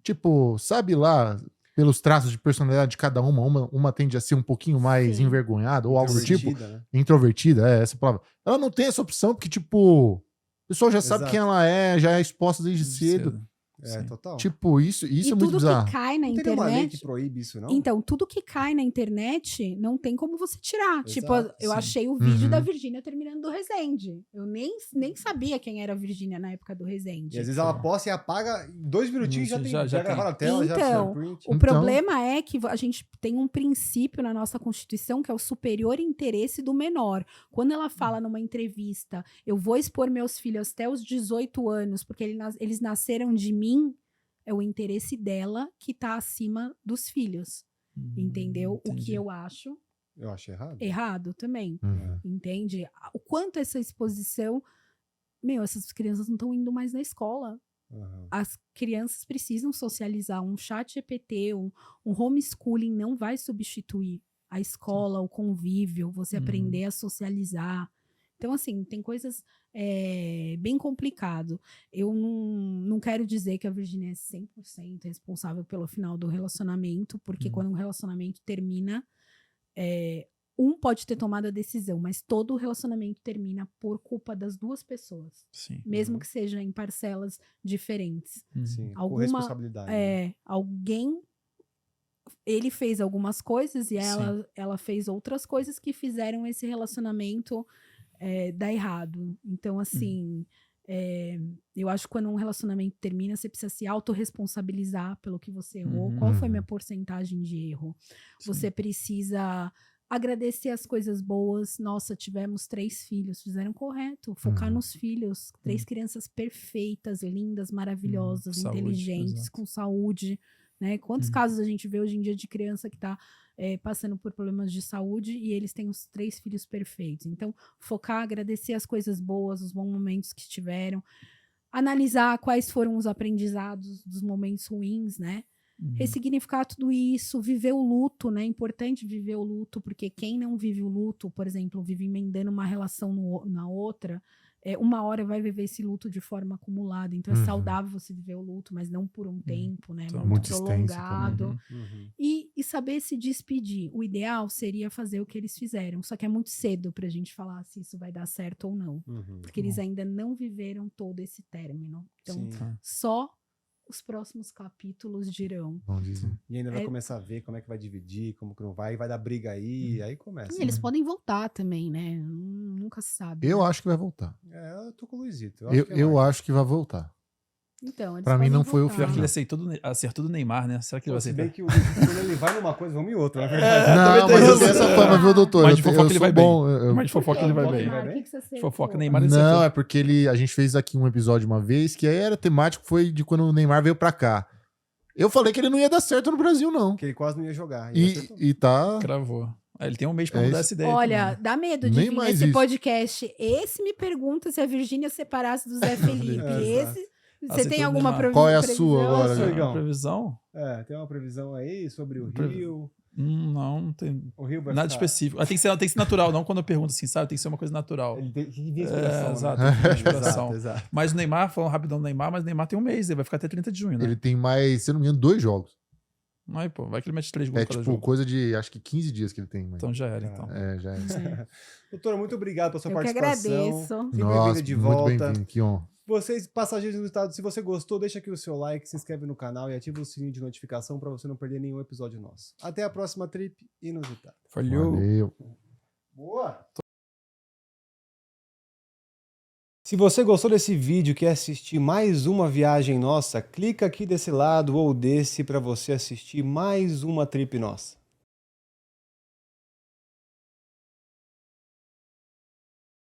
Tipo, sabe lá, pelos traços de personalidade de cada uma tende a ser um pouquinho mais Sim. envergonhada ou algo do tipo, Introvertida, né? introvertida, é essa palavra. Ela não tem essa opção porque, tipo, o pessoal já sabe Exato. quem ela é, já é exposta desde cedo. É, total. Tipo, isso E é muito tudo bizarro. que cai na não tem uma lei que internet. proíbe isso, não? Então, tudo que cai na internet não tem como você tirar. Tipo, Exato, eu sim. achei o vídeo Uhum. da Virgínia terminando do Resende. Eu nem sabia quem era a Virgínia na época do E Resende. às vezes ela posta e apaga, em 2 minutinhos já Isso, tem, já já tem. gravaram a tela, já Então, fizeram print. O Então- problema é que a gente tem um princípio na nossa Constituição que é o superior interesse do menor. Quando ela fala numa entrevista, eu vou expor meus filhos até os 18 anos, porque eles nasceram de mim, é o interesse dela que tá acima dos filhos. Entendeu? O que Entendi. eu acho Eu acho errado. errado também. Uhum. Entende? O quanto essa exposição. Meu, essas crianças não estão indo mais na escola. Aham. As crianças precisam socializar. Um chat GPT, um homeschooling não vai substituir a escola, o convívio, você Uhum. aprender a socializar. Então, assim, tem coisas bem complicado. Eu não quero dizer que a Virgínia é 100% responsável pelo final do relacionamento, porque quando um relacionamento termina, um pode ter tomado a decisão, mas todo o relacionamento termina por culpa das duas pessoas, Sim. mesmo que seja em parcelas diferentes. Sim, com Alguma- responsabilidade. né? Alguém ele fez algumas coisas e Sim. ela fez outras coisas que fizeram esse relacionamento dar errado. Então, assim, eu acho que quando um relacionamento termina, você precisa se autorresponsabilizar pelo que você errou. Uhum. Qual foi minha porcentagem de erro? Sim. Você precisa agradecer as coisas boas. Nossa, tivemos 3 filhos, fizeram correto. Focar Uhum. nos filhos. 3 crianças perfeitas, lindas, maravilhosas, Saúde, inteligentes, exato. com saúde. Né? Quantos Uhum. casos a gente vê hoje em dia de criança que está passando por problemas de saúde e eles têm os 3 filhos perfeitos? Então, focar, agradecer as coisas boas, os bons momentos que tiveram, analisar quais foram os aprendizados dos momentos ruins, né? Uhum. Ressignificar tudo isso, viver o luto, né? É importante viver o luto, porque quem não vive o luto, por exemplo, vive emendando uma relação na outra, uma hora vai viver esse luto de forma acumulada. Então é Uhum. saudável você viver o luto, mas não por um tempo, né? Então, muito extenso prolongado. também. Uhum. E saber se despedir. O ideal seria fazer o que eles fizeram. Só que é muito cedo pra gente falar se isso vai dar certo ou não. Uhum. Porque eles ainda não viveram todo esse término. Então, Sim. só os próximos capítulos dirão. Vamos dizer. E ainda vai começar a ver como é que vai dividir, como que não vai dar briga aí, aí começa. E eles podem voltar também, né? Nunca se sabe. Eu né? acho que vai voltar. Eu tô com o Luizito. Eu acho que vai voltar. Então, eles Pra mim podem não foi o voltar. Pior que ele Não. acertou do Neymar, né? Será que ele vai Se aceitar? bem que o Luizito, quando ele vai numa coisa, vamos em outra, na verdade. Não, também mas tem eu isso. tenho essa fama, viu, doutor? Mas de Eu fofoca ele sou vai bom. bem. Mas de fofoca ele vai Por quê? bem. Vai bem? O que você acertou? De fofoca, Neymar ele Não, acertou. é porque a gente fez aqui um episódio uma vez que aí era temático, foi de quando o Neymar veio pra cá. Eu falei que ele não ia dar certo no Brasil, não. Que ele quase não ia jogar. E tá. Cravou. Ele tem um mês pra É mudar isso. essa ideia. Olha, também. dá medo de Nem vir mais nesse isso. podcast. Esse me pergunta se a Virgínia separasse do Zé Felipe. Exato. Esse, você Aceitou tem o alguma Neymar. previsão? Qual é a sua agora, Nossa, né? Igão. Previsão? Tem uma previsão aí sobre o Previ- Rio. Não tem O Rio vai nada ficar... específico. Tem que ser natural, não quando eu pergunto assim, sabe? Tem que ser uma coisa natural. Ele tem que vir inspiração. exato, né? tem que vir inspiração. Exato, exato. Mas o Neymar, falando rapidão do Neymar, mas o Neymar tem um mês, ele vai ficar até 30 de junho, né? Ele tem mais, se eu não me engano, 2 jogos. Aí, pô, vai que ele mete 3 gols É cada tipo jogo. coisa de, acho que 15 dias que ele tem. Mas... Então já era, então. já é. Doutora, muito obrigado pela sua Eu que participação. agradeço. Sempre Nossa, bem-vinda de muito volta. bem-vindo, que honra. Vocês, passageiros do estado, se você gostou, deixa aqui o seu like, se inscreve no canal e ativa o sininho de notificação para você não perder nenhum episódio nosso. Até a próxima trip inusitada. Falhou. Valeu. Boa! Se você gostou desse vídeo e quer assistir mais uma viagem nossa, clica aqui desse lado ou desse para você assistir mais uma trip nossa.